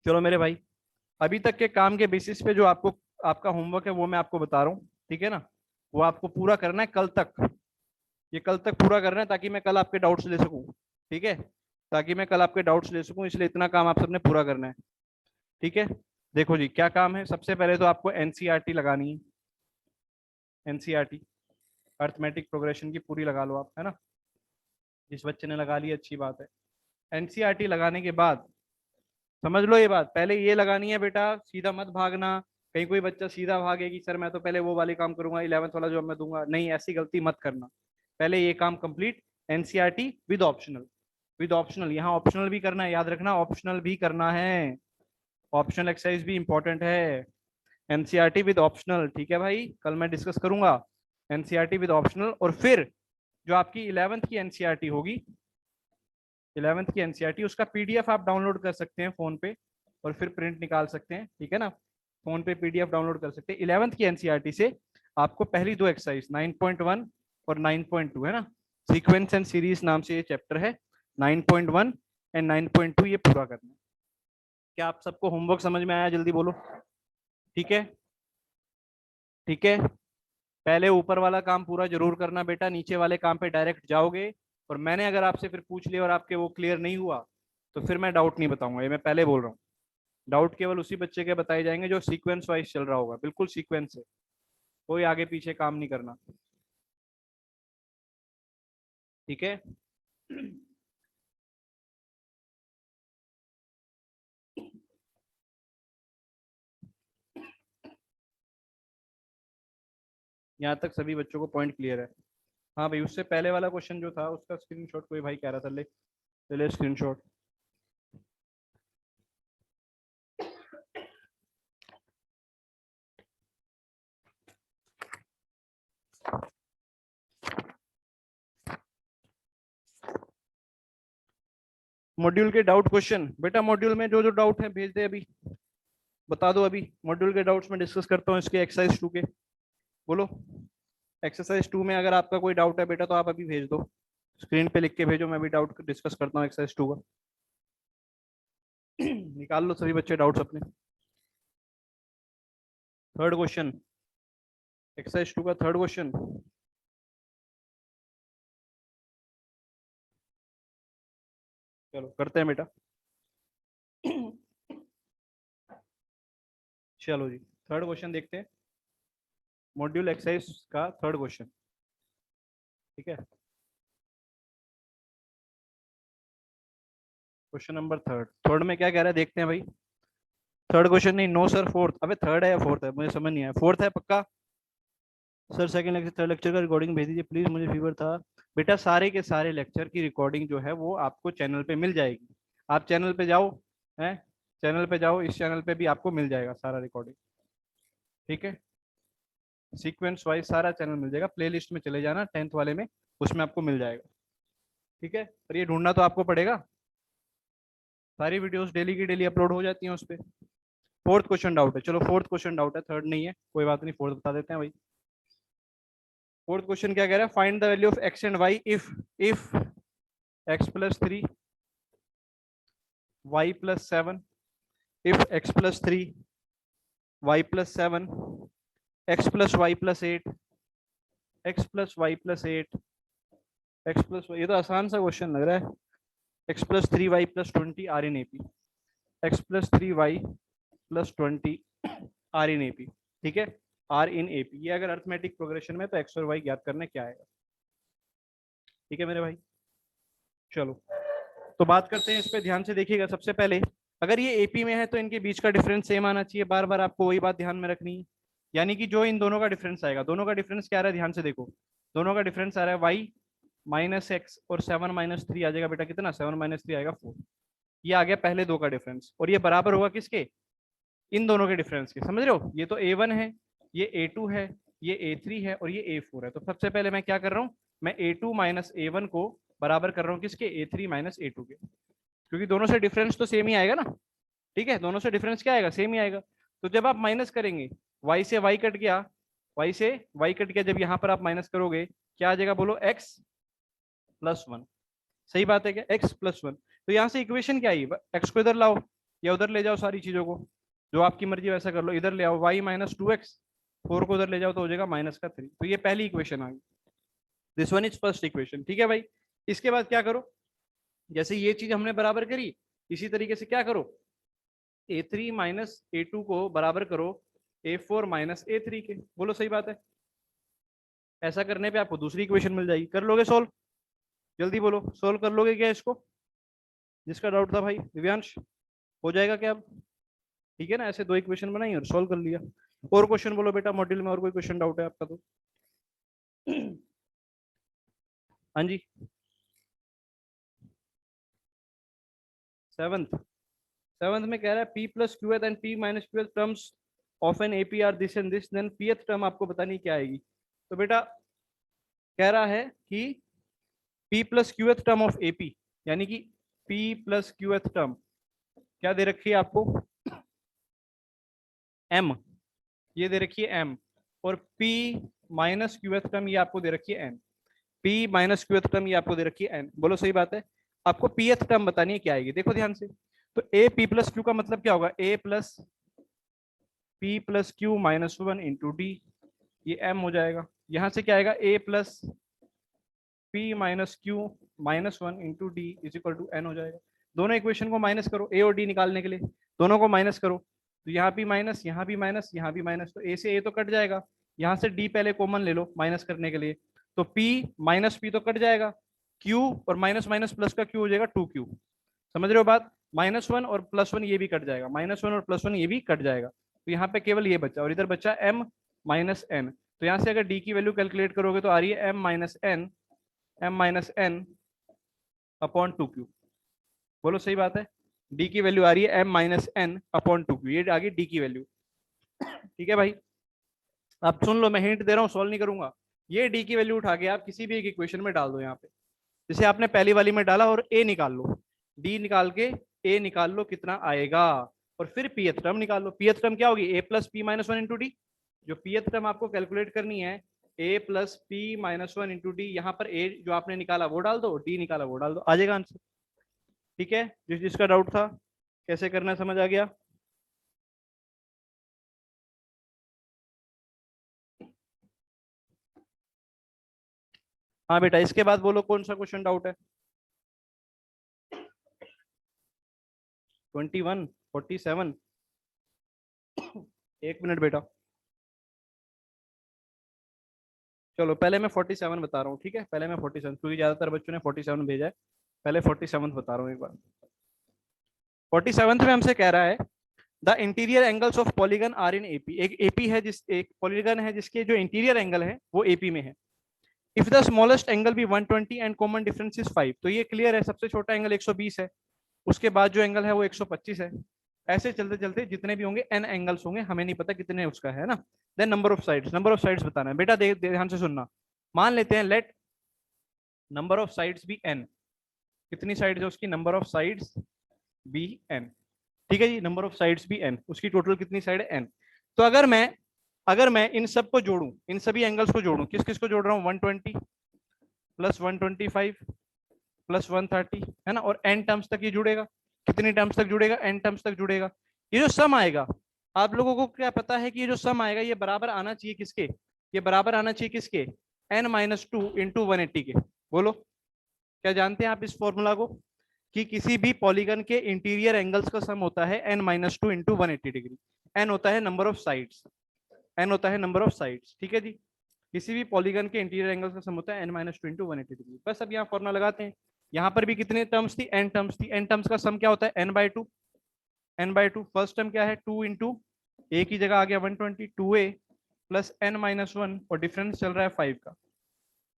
चलो मेरे भाई, अभी तक के काम के बेसिस पे जो आपको आपका होमवर्क है वो मैं आपको बता रहा हूँ, ठीक है ना। वो आपको पूरा करना है कल तक, ये कल तक पूरा करना है ताकि मैं कल आपके डाउट्स ले सकूँ। ठीक है, ताकि मैं कल आपके डाउट्स ले सकूँ, इसलिए इतना काम आप सबने पूरा करना है। ठीक है, देखो जी क्या काम है। सबसे पहले तो आपको एनसीईआरटी लगानी है, एनसीईआरटी अर्थमेटिक प्रोग्रेशन की पूरी लगा लो आप, है ना। जिस बच्चे ने लगा ली अच्छी बात है। एनसीईआरटी लगाने के बाद समझ लो ये बात, पहले ये लगानी है बेटा, सीधा मत भागना। कहीं कोई बच्चा सीधा भागे कि सर मैं तो पहले वो वाले काम करूंगा, 11th वाला जॉब मैं दूंगा, नहीं ऐसी गलती मत करना। पहले ये काम complete, NCERT with optional, with optional, यहाँ ऑप्शनल भी करना है, याद रखना ऑप्शनल भी करना है, ऑप्शनल एक्सरसाइज भी इंपॉर्टेंट है। एनसीईआरटी विद ऑप्शनल, ठीक है भाई, कल मैं डिस्कस करूंगा एनसीईआरटी विद ऑप्शनल। और फिर जो आपकी 11th की एनसीईआरटी होगी, 11th की एनसीईआरटी, उसका पीडीएफ आप डाउनलोड कर सकते हैं फोन पे, और फिर प्रिंट निकाल सकते हैं, ठीक है ना। फोन पे पीडीएफ डाउनलोड कर सकते हैं 11th की एनसीईआरटी से। आपको पहली दो एक्सरसाइज 9.1 और 9.2 है ना, सीक्वेंस एंड सीरीज नाम से ये चैप्टर है, 9.1 एंड 9.2 ये पूरा करना है। क्या आप सबको होमवर्क समझ में आया, जल्दी बोलो। ठीक है, ठीक है, पहले ऊपर वाला काम पूरा जरूर करना बेटा, नीचे वाले काम पे डायरेक्ट जाओगे। और मैंने अगर आपसे फिर पूछ लिया और आपके वो क्लियर नहीं हुआ, तो फिर मैं डाउट नहीं बताऊंगा, ये मैं पहले बोल रहा हूँ। डाउट केवल उसी बच्चे के बताए जाएंगे जो सीक्वेंस वाइज चल रहा होगा, बिल्कुल सीक्वेंस से, कोई आगे पीछे काम नहीं करना। ठीक है। यहाँ तक सभी बच्चों को पॉइंट क्लियर है। हाँ भाई, उससे पहले वाला क्वेश्चन जो था उसका स्क्रीनशॉट कोई भाई कह रहा था, ले ले स्क्रीनशॉट। मॉड्यूल के डाउट क्वेश्चन बेटा, मॉड्यूल में जो जो डाउट है भेज दे अभी, बता दो अभी। मॉड्यूल के डाउट्स में डिस्कस करता हूँ इसके एक्सरसाइज 2 के। बोलो, एक्सरसाइज 2 में अगर आपका कोई डाउट है बेटा तो आप अभी भेज दो, स्क्रीन पे लिख के भेजो, मैं भी डाउट डिस्कस करता हूँ एक्सरसाइज 2 का। निकाल लो सभी बच्चे डाउट्स अपने। थर्ड क्वेश्चन, एक्सरसाइज 2 का थर्ड क्वेश्चन। चलो करते हैं बेटा। चलो जी, थर्ड क्वेश्चन देखते हैं, मॉड्यूल एक्सरसाइज का थर्ड क्वेश्चन। ठीक है, क्वेश्चन नंबर थर्ड, थर्ड में क्या कह रहा है देखते हैं भाई। थर्ड क्वेश्चन नहीं, नो सर फोर्थ, अबे थर्ड है या फोर्थ है, मुझे समझ नहीं आया, फोर्थ है पक्का। Sir second lecture third lecture का रिकॉर्डिंग भेज दीजिए प्लीज, मुझे फीवर था। बेटा सारे के सारे लेक्चर की रिकॉर्डिंग जो है वो आपको चैनल पे मिल जाएगी। आप चैनल पे जाओ, हैं, चैनल पे जाओ, इस चैनल पे भी आपको मिल जाएगा सारा रिकॉर्डिंग। ठीक है, सीक्वेंस वाइज सारा चैनल मिल जाएगा, प्लेलिस्ट में चले जाना 10th वाले में, उसमें आपको मिल जाएगा। ठीक है, पर ये ढूंढना तो आपको पड़ेगा। सारी वीडियोस डेली की डेली अपलोड हो जाती हैं उस पर। फोर्थ क्वेश्चन डाउट है, चलो फोर्थ क्वेश्चन डाउट है, थर्ड नहीं है, कोई बात नहीं, फोर्थ बता देते हैं भाई। फोर्थ क्वेश्चन क्या कह रहा है, find the value of X and Y if x+3 y+7, if x+3 y+7 x+y+8 x+y+8 x+y, ये तो आसान सा क्वेश्चन लग रहा है। x+3y+20 are in AP, x+3y+20 are in AP. ठीक है, आर इन एपी, ये अगर अर्थमेटिक प्रोग्रेशन में तो एक्स और वाई ज्ञात करने क्या आएगा। ठीक है मेरे भाई, चलो तो बात करते हैं इस पे, ध्यान से देखिएगा। सबसे पहले अगर ये एपी में है तो इनके बीच का डिफरेंस सेम आना चाहिए, बार बार आपको वही बात ध्यान में रखनी है। यानी कि जो इन दोनों का डिफरेंस आएगा, दोनों का डिफरेंस क्या आ रहा है, ध्यान से देखो, दोनों का डिफरेंस आ रहा है वाई -x और 7 - 3 आ जाएगा बेटा, कितना 7 - 3 आएगा 4। ये आ गया पहले दो का डिफरेंस, और ये बराबर होगा किसके, इन दोनों के डिफरेंस के। समझ रहे हो, ये तो A1 है, ये A2 है, ये A3 है और ये A4 है। तो सबसे पहले मैं क्या कर रहा हूँ, मैं A2 - A1 को बराबर कर रहा हूँ किसके, A3 - A2 के, क्योंकि दोनों से डिफरेंस तो सेम ही आएगा ना। ठीक है, दोनों से डिफरेंस क्या आएगा, सेम ही आएगा। तो जब आप माइनस करेंगे, y से y कट गया, y से y कट गया, जब यहाँ पर आप माइनस करोगे क्या आ जाएगा, बोलो x+1। सही बात है क्या, x+1। तो यहाँ से इक्वेशन क्या आई, x को इधर लाओ या उधर ले जाओ, सारी चीजों को जो आपकी मर्जी वैसा कर लो, इधर ले आओ y -2x, 4 को उधर ले जाओ तो हो जाएगा -3। तो ये पहली इक्वेशन आ गई, this one is first equation. ठीक है भाई, इसके बाद क्या करो, जैसे ये चीज हमने बराबर करी, इसी तरीके से क्या करो, A3 - A2 को बराबर करो A4 - A3 के। बोलो सही बात है, ऐसा करने पे आपको दूसरी इक्वेशन मिल जाएगी। कर लोगे सोल्व, जल्दी बोलो, सोल्व कर लोगे क्या इसको, जिसका डाउट था भाई, दिव्यांश, हो जाएगा क्या अब। ठीक है ना, ऐसे दो इक्वेशन बनाई और सोल्व कर लिया। और क्वेश्चन बोलो बेटा, मॉड्यूल में और कोई क्वेश्चन डाउट है आपका तो। हाँ जी, सेवंथ, सेवंथ में कह रहा है P+Qth and P-Qth terms of an AP are this and this, then Pth term आपको पता नहीं क्या आएगी। तो बेटा कह रहा है कि P+Qth टर्म ऑफ एपी, यानी कि P+Qth टर्म क्या दे रखी है आपको, m, ये दे रखी है m, और P-Qth टर्म ये आपको दे रखी है n। P-Qth टर्म ये आपको दे रखी है n। बोलो सही बात है, आपको Pth टर्म बतानी है क्या आएगी, देखो ध्यान से। तो a P+Q का मतलब क्या होगा, a प्लस P+Q-1 इंटू डी, ये m हो जाएगा। यहां से क्या आएगा, a प्लस P-Q-1 into D is equal to n हो जाएगा। दोनों इक्वेशन को माइनस करो, a और d निकालने के लिए, दोनों को माइनस करो। तो यहाँ भी माइनस, यहाँ भी माइनस, यहाँ भी माइनस, तो a से a तो कट जाएगा, यहाँ से d पहले कॉमन ले लो माइनस करने के लिए, तो p माइनस p तो कट जाएगा, q और माइनस माइनस प्लस का q हो जाएगा 2q। समझ रहे हो बात, -1 और +1 ये भी कट जाएगा, -1 और +1 ये भी कट जाएगा। तो यहाँ पे केवल ये बचा, और इधर बचा m - n। तो यहाँ से अगर d की वैल्यू कैलकुलेट करोगे तो आ रही है m - n/2q। बोलो सही बात है, d की वैल्यू आ रही है m-n/2q, ये आ गई d की वैल्यू। ठीक है भाई, आप सुन लो, मैं हिंट दे रहा हूँ, सॉल्व नहीं करूंगा। ये d की वैल्यू उठा के आप किसी भी एक इक्वेशन में डाल दो, यहाँ पे जैसे आपने पहली वाली में डाला, और a निकाल लो, d निकाल के a निकाल लो कितना आएगा, और फिर pth टर्म निकाल लो। pth टर्म क्या होगी, a plus P-1 into D. जो pth टर्म आपको कैलकुलेट करनी है, a plus P-1 into D, यहाँ पर a जो आपने निकाला वो डाल दो, d निकाला वो डाल दो, आ जाएगा आंसर। ठीक है, जिस जिसका डाउट था कैसे करना है समझ आ गया। हाँ बेटा, इसके बाद बोलो कौन सा क्वेश्चन डाउट है। 21, 47, एक मिनट बेटा, चलो पहले मैं 47 बता रहा हूँ। ठीक है, पहले मैं 47, क्योंकि ज्यादातर बच्चों ने 47 भेजा है, पहले 47 बता रहा हूँ एक बार। 47 में हमसे कह रहा है the interior angles of polygon are in AP. एक एपी है, जिस एक पॉलीगन है जिसके जो इंटीरियर एंगल है वो एपी में है। If the smallest angle be 120 and common difference is 5, तो ये क्लियर है, सबसे छोटा एंगल 120 है, उसके बाद जो एंगल है वो 125 है। ऐसे चलते चलते जितने भी होंगे एन एंगल्स होंगे, हमें नहीं पता कितने उसका है ना। Then number of sides, number of sides बताना है बेटा, ध्यान से सुनना। मान लेते हैं let number of sides be n. कितनी साइड्स है उसकी? Number of sides be n. ठीक है जी, number of sides be n, उसकी टोटल कितनी साइड है? एन। तो अगर मैं इन सब को जोड़ूं, इन सभी एंगल्स को जोड़ूं, किस किस को जोड़ रहा हूं? 120 प्लस 125 प्लस 130, है ना, और एन टर्म्स तक ये जुड़ेगा। कितनी टर्म्स तक जुड़ेगा? एन टर्म्स तक जुड़ेगा। ये जो सम आएगा, आप लोगों को क्या पता है कि ये जो सम आएगा ये बराबर आना चाहिए किसके? ये बराबर आना चाहिए किसके? n-2 इंटू 180 के। बोलो, क्या जानते हैं आप इस फॉर्मूला को? कि किसी भी पॉलीगन के इंटीरियर एंगल्स का सम होता है n-2 इंटू 180 डिग्री। n होता है नंबर ऑफ साइड्स, n होता है नंबर ऑफ साइड्स, ठीक है जी। किसी भी पॉलीगन के इंटीरियर एंगल्स का सम होता है n-2 इंटू 180 डिग्री। बस अब यहाँ फॉर्मूला लगाते हैं। यहाँ पर भी कितने टर्म्स थी? n टर्म्स थी। n टर्म्स का सम क्या होता है? n/2। n/2 फर्स्ट टर्म क्या है? 2 इंटू ए की जगह आ गया 120, 2a प्लस n-1, और डिफरेंस चल रहा है 5 का,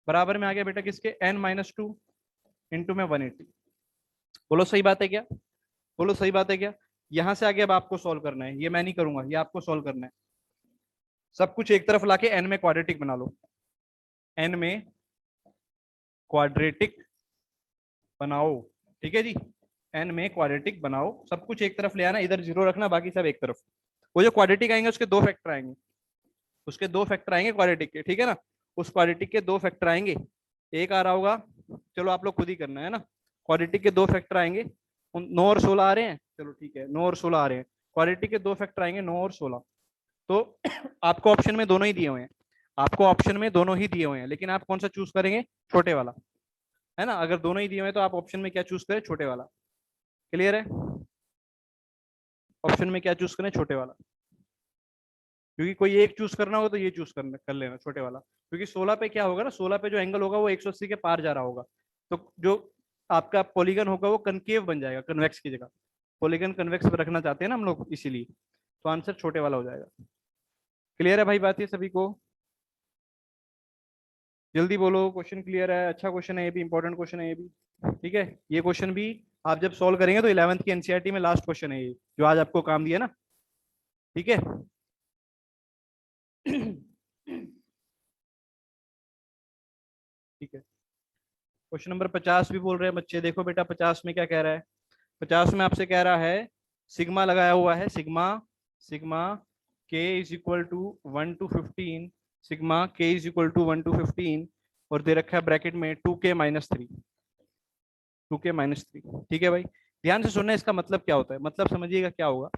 बराबर में आ गया बेटा किसके? n-2 इंटू में 180। बोलो सही बात है क्या? बोलो सही बात है क्या? यहां से आगे अब आपको सॉल्व करना है, ये मैं नहीं करूंगा, ये आपको सॉल्व करना है। सब कुछ एक तरफ लाके n में क्वाड्रेटिक बना लो, n में क्वाड्रेटिक बनाओ, ठीक है जी। n में क्वाड्रेटिक बनाओ, सब कुछ एक तरफ ले आना, इधर जीरो रखना, बाकी सब एक तरफ। वो जो क्वाड्रेटिक आएंगे उसके दो फैक्टर आएंगे, उसके दो फैक्टर आएंगे क्वाड्रेटिक के, ठीक है ना। उस क्वाड्रेटिक के दो फैक्टर आएंगे, एक आ रहा होगा, चलो आप लोग खुद ही करना है ना। क्वाड्रेटिक के दो फैक्टर आएंगे, 9 और 16 आ रहे हैं, चलो ठीक है, 9 और 16 आ रहे हैं। क्वाड्रेटिक के दो फैक्टर आएंगे 9 और 16। तो आपको ऑप्शन में दोनों ही दिए हुए हैं, आपको ऑप्शन में दोनों ही दिए हुए हैं, लेकिन आप कौन सा चूज करेंगे? छोटे वाला, है ना। अगर दोनों ही दिए हुए हैं तो आप ऑप्शन में क्या चूज करें? छोटे वाला। क्लियर है? ऑप्शन में क्या चूज करें? छोटे वाला। क्योंकि कोई एक चूज करना होगा तो ये चूज कर लेना छोटे वाला, क्योंकि 16 पे क्या होगा ना, 16 पे जो एंगल होगा वो 180 के पार जा रहा होगा, तो जो आपका पॉलीगन होगा वो कनकेव बन जाएगा, कन्वेक्स की जगह। पॉलीगन कन्वेक्स रखना चाहते हैं ना हम लोग, इसीलिए तो आंसर छोटे वाला हो जाएगा। क्लियर है भाई बात ये सभी को? जल्दी बोलो, क्वेश्चन क्लियर है? अच्छा क्वेश्चन है ये भी, इंपॉर्टेंट क्वेश्चन है ये भी, ठीक है। ये क्वेश्चन भी आप जब सॉल्व करेंगे तो 11th की एनसीईआरटी में लास्ट क्वेश्चन है ये, जो आज आपको काम दिया ना, ठीक है। ठीक है, क्वेश्चन नंबर 50 भी बोल रहे हैं बच्चे। देखो बेटा 50 में क्या कह रहा है? 50 में आपसे कह रहा है, सिग्मा लगाया हुआ है, sigma sigma K is equal to 1 to 15, sigma K is equal to 1 to 15, और दे रखा है ब्रैकेट में 2k-3, 2k-3, ठीक है भाई। ध्यान से सुनना, इसका मतलब क्या होता है, मतलब समझिएगा क्या होगा।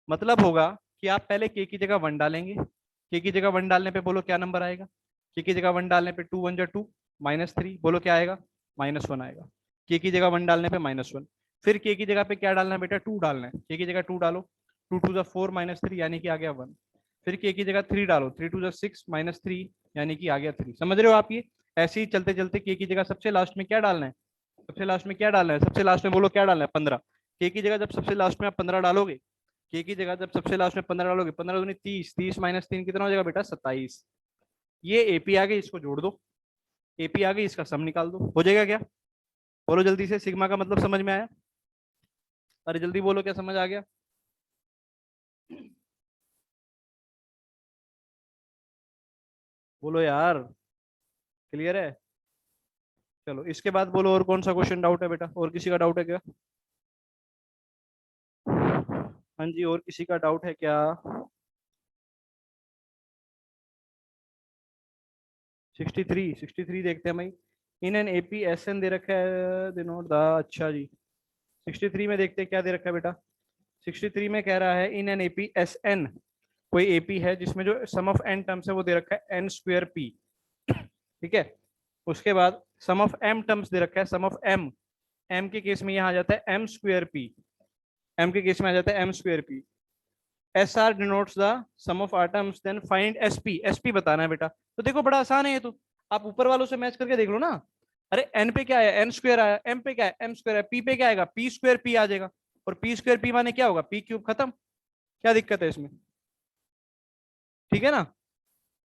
मतलब होगा कि आप पहले के की जगह 1 डालेंगे, के की जगह 1 डालने पे बोलो क्या नंबर आएगा? के की जगह 1 डालने पे 2 1 जा 2, -3, बोलो क्या आएगा? -1 आएगा। के की जगह 1 डालने पे -1। फिर के की जगह पे क्या डालना है बेटा? 2 डालना है, के की जगह 2 डालो, 2 2 जा 4 -3 यानी कि आ गया 1। फिर के की जगह 3 डालो, 3 2 जा 6 -3 यानी कि आ गया 3। समझ रहे हो आप ये? ऐसे ही चलते चलते के की जगह सबसे लास्ट में क्या डालना है? सबसे लास्ट में क्या डालना है? सबसे लास्ट में बोलो क्या डालना है? 15। के की जगह जब सबसे लास्ट में आप 15 डालोगे, के की जगह जब सबसे लास्ट में 15 डालोगे, 15 दूनी 30, 30 -3 कितना हो जाएगा बेटा? 27। ये एपी आ गई, इसको जोड़ दो, एपी आ गई, इसका सम निकाल दो, हो जाएगा क्या? बोलो जल्दी से, सिग्मा का मतलब समझ में आया? अरे जल्दी बोलो, क्या समझ आ गया? बोलो यार, क्लियर है? चलो इसके बाद बोलो, और कौन सा क्वेश्चन डाउट है बेटा? और किसी का डाउट है क्या? हाँ जी, और किसी का डाउट है क्या? 63 देखते हैं भाई। In an AP S n दे रखा है, डिनोट द, अच्छा जी। 63 में देखते हैं क्या दे रखा है बेटा। 63 में कह रहा है in an AP S N, कोई एपी है जिसमें जो सम ऑफ एन टर्म्स है वो दे रखा है n²p, ठीक है। उसके बाद सम ऑफ m टर्म्स दे रखा है, सम ऑफ m, m के केस में यहाँ आ जाता है m²p, m के केस में आ जाता है m²p। S R denotes the sum of atoms, then find SP, SP बताना है बेटा। तो देखो बड़ा आसान है ये तो, आप ऊपर वालों से मैच करके देख लो ना। अरे एन पे क्या है? n² आया, m पे क्या है? m² है, p पे क्या आएगा? p²p आ जाएगा, और p² p माने क्या होगा? p³ खत्म। क्या दिक्कत है इसमें? ठीक है ना?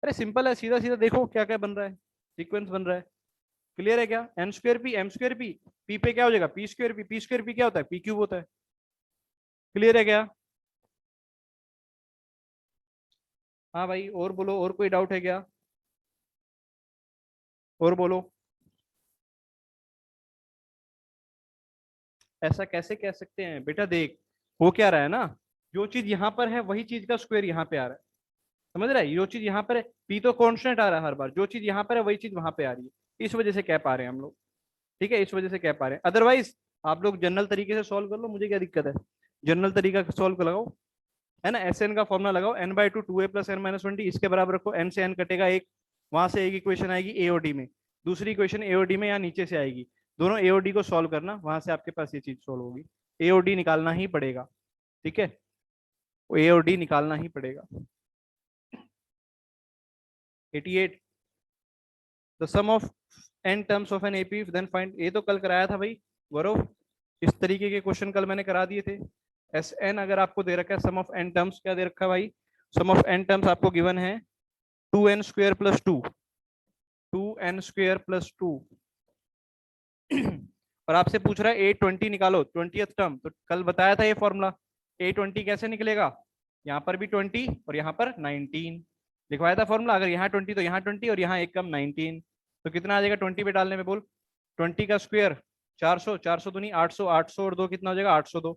अरे सिंपल है, सीधा सीधा देखो क्या क्या बन रहा है, सीक्वेंस बन रहा है। क्लियर है क्या? N square P M square P, P पे क्या हो जाएगा P square P, P square P क्या होता है पी क्यूब होता है। क्लियर है क्या? हाँ भाई, और बोलो, और कोई डाउट है क्या? और बोलो। ऐसा कैसे कह सकते हैं बेटा? देख, हो क्या रहा है ना, जो चीज यहाँ पर है वही चीज का स्क्वायर यहाँ पे आ रहा है। समझ रहा है? जो चीज यहाँ पर है, पी तो कांस्टेंट आ रहा है हर बार, जो चीज यहाँ पर है वही चीज वहां पे आ रही है, इस वजह से कह पा रहे हैं हम लोग। ठीक है, इस वजह से कह पा रहे हैं, अदरवाइज आप लोग जनरल तरीके से सॉल्व कर लो, मुझे क्या दिक्कत है। जनरल तरीका सॉल्व कर लगाओ, है ना। एस एन का फॉर्मुला लगाओ, N by two A plus N minus 20, इसके बराबर रखो, एन से एन कटेगा एक, वहां से एक इक्वेशन आएगी एओडी में, दूसरी इक्वेशन एओडी में या नीचे से आएगी, दोनों एओडी को सॉल्व करना, वहां से आपके पास ये चीज सॉल्व होगी। एओडी निकालना ही पड़ेगा, ठीक है, वो एओडी निकालना ही पड़ेगा। 88, the sum of N terms of an AP then find, ये तो कल कराया था भाई गौरव, इस तरीके के क्वेश्चन कल मैंने करा दिए थे। एस एन अगर आपको दे रखा है, सम ऑफ एन टर्म्स क्या दे रखा है भाई, सम ऑफ एन टर्म्स आपको गिवन है 2n² + 2 और आपसे पूछ रहा है A20 निकालो, 20th टर्म, तो कल बताया था ये फॉर्मूला, A20 कैसे निकलेगा, यहाँ पर भी 20 और यहाँ पर 19 लिखवाया था फॉर्मूला, अगर यहाँ 20 तो यहाँ 20 और यहाँ एक कम 19, तो कितना आ जाएगा 20 पे डालने में, बोल 20 का स्क्वायर 400, 400 दूनी 800, 800 और 2 कितना हो जाएगा 802,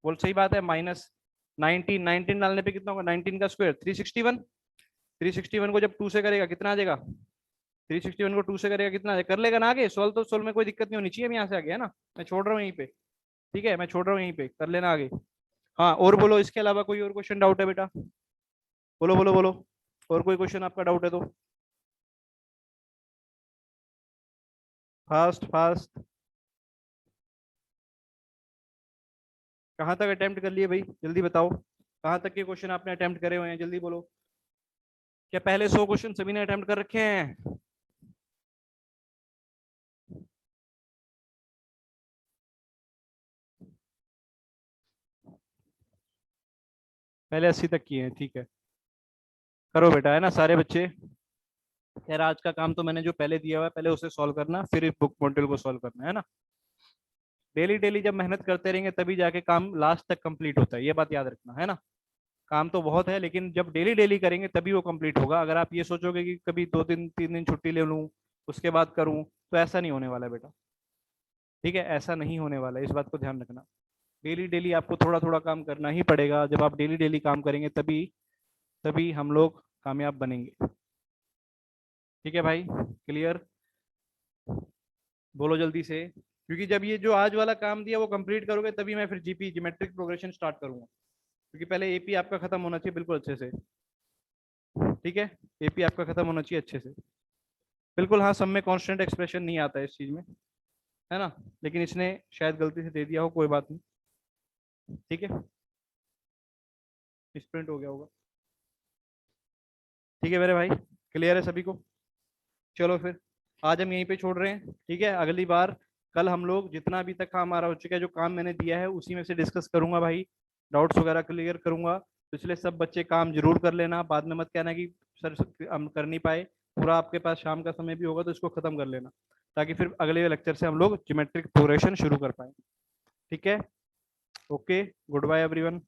बोल सही बात है, माइनस 19, 19 डालने पे कितना होगा 19 का स्क्वायर 361, 361 को जब 2 से करेगा कितना आ जाएगा, 361 को 2 से करेगा कितना आ जाएगा, कर लेगा ना आगे सोल्व, तो सोल्व में कोई दिक्कत नहीं होनी चाहिए, मैं यहाँ से आगे, है ना, मैं छोड़ रहा हूँ यहीं पे, ठीक है, मैं छोड़ रहा हूँ यहीं पे, कर लेना आगे। हाँ और बोलो, इसके अलावा कोई और क्वेश्चन डाउट है बेटा? बोलो बोलो बोलो, और कोई क्वेश्चन आपका डाउट है तो फास्ट फास्ट। कहाँ तक अटेम्प्ट कर लिए भाई, जल्दी बताओ, कहाँ तक के क्वेश्चन आपने अटेम्प्ट करे हुए हैं, जल्दी बोलो। क्या पहले 100 क्वेश्चन सभी ने अटेम्प्ट कर रखे हैं? पहले 80 तक किए हैं, ठीक है, करो बेटा, है ना सारे बच्चे। खैर आज का काम तो मैंने जो पहले दिया हुआ है पहले उसे सॉल्व करना, फिर इस बुक मॉड्यूल को सॉल्व करना, है ना। डेली डेली जब मेहनत करते रहेंगे तभी जाके काम लास्ट तक कंप्लीट होता है, ये बात याद रखना, है ना। काम तो बहुत है लेकिन जब डेली डेली करेंगे तभी वो कंप्लीट होगा, अगर आप ये सोचोगे कि कभी 2 दिन 3 दिन छुट्टी ले लूँ उसके बाद करूँ, तो ऐसा नहीं होने वाला है बेटा, ठीक है, ऐसा नहीं होने वाला है, इस बात को ध्यान रखना। डेली डेली आपको थोड़ा थोड़ा काम करना ही पड़ेगा, जब आप डेली डेली काम करेंगे तभी तभी हम लोग कामयाब बनेंगे। ठीक है भाई, क्लियर? बोलो जल्दी से, क्योंकि जब ये जो आज वाला काम दिया वो कंप्लीट करोगे तभी मैं फिर जीपी ज्योमेट्रिक प्रोग्रेशन स्टार्ट करूंगा, क्योंकि पहले एपी आपका खत्म होना चाहिए बिल्कुल अच्छे से, ठीक है, एपी आपका खत्म होना चाहिए अच्छे से बिल्कुल। हाँ, सब में कांस्टेंट एक्सप्रेशन नहीं आता है इस चीज में, है ना, लेकिन इसने शायद गलती से दे दिया हो, कोई बात नहीं, ठीक है, स्प्रिंट हो गया होगा। ठीक है मेरे भाई, क्लियर है सभी को? चलो फिर आज हम यहीं पे छोड़ रहे हैं, ठीक है, अगली बार कल हम लोग जितना अभी तक काम आ रहा हो चुका है, जो काम मैंने दिया है उसी में से डिस्कस करूंगा भाई, डाउट्स वगैरह क्लियर करूंगा, तो इसलिए सब बच्चे काम जरूर कर लेना, बाद में मत कहना कि सर हम कर नहीं पाए, पूरा आपके पास शाम का समय भी होगा तो इसको खत्म कर लेना, ताकि फिर अगले लेक्चर से हम लोग ज्योमेट्रिक प्रोग्रेशन शुरू कर पाए। ठीक है, ओके, गुड बाय एवरीवन।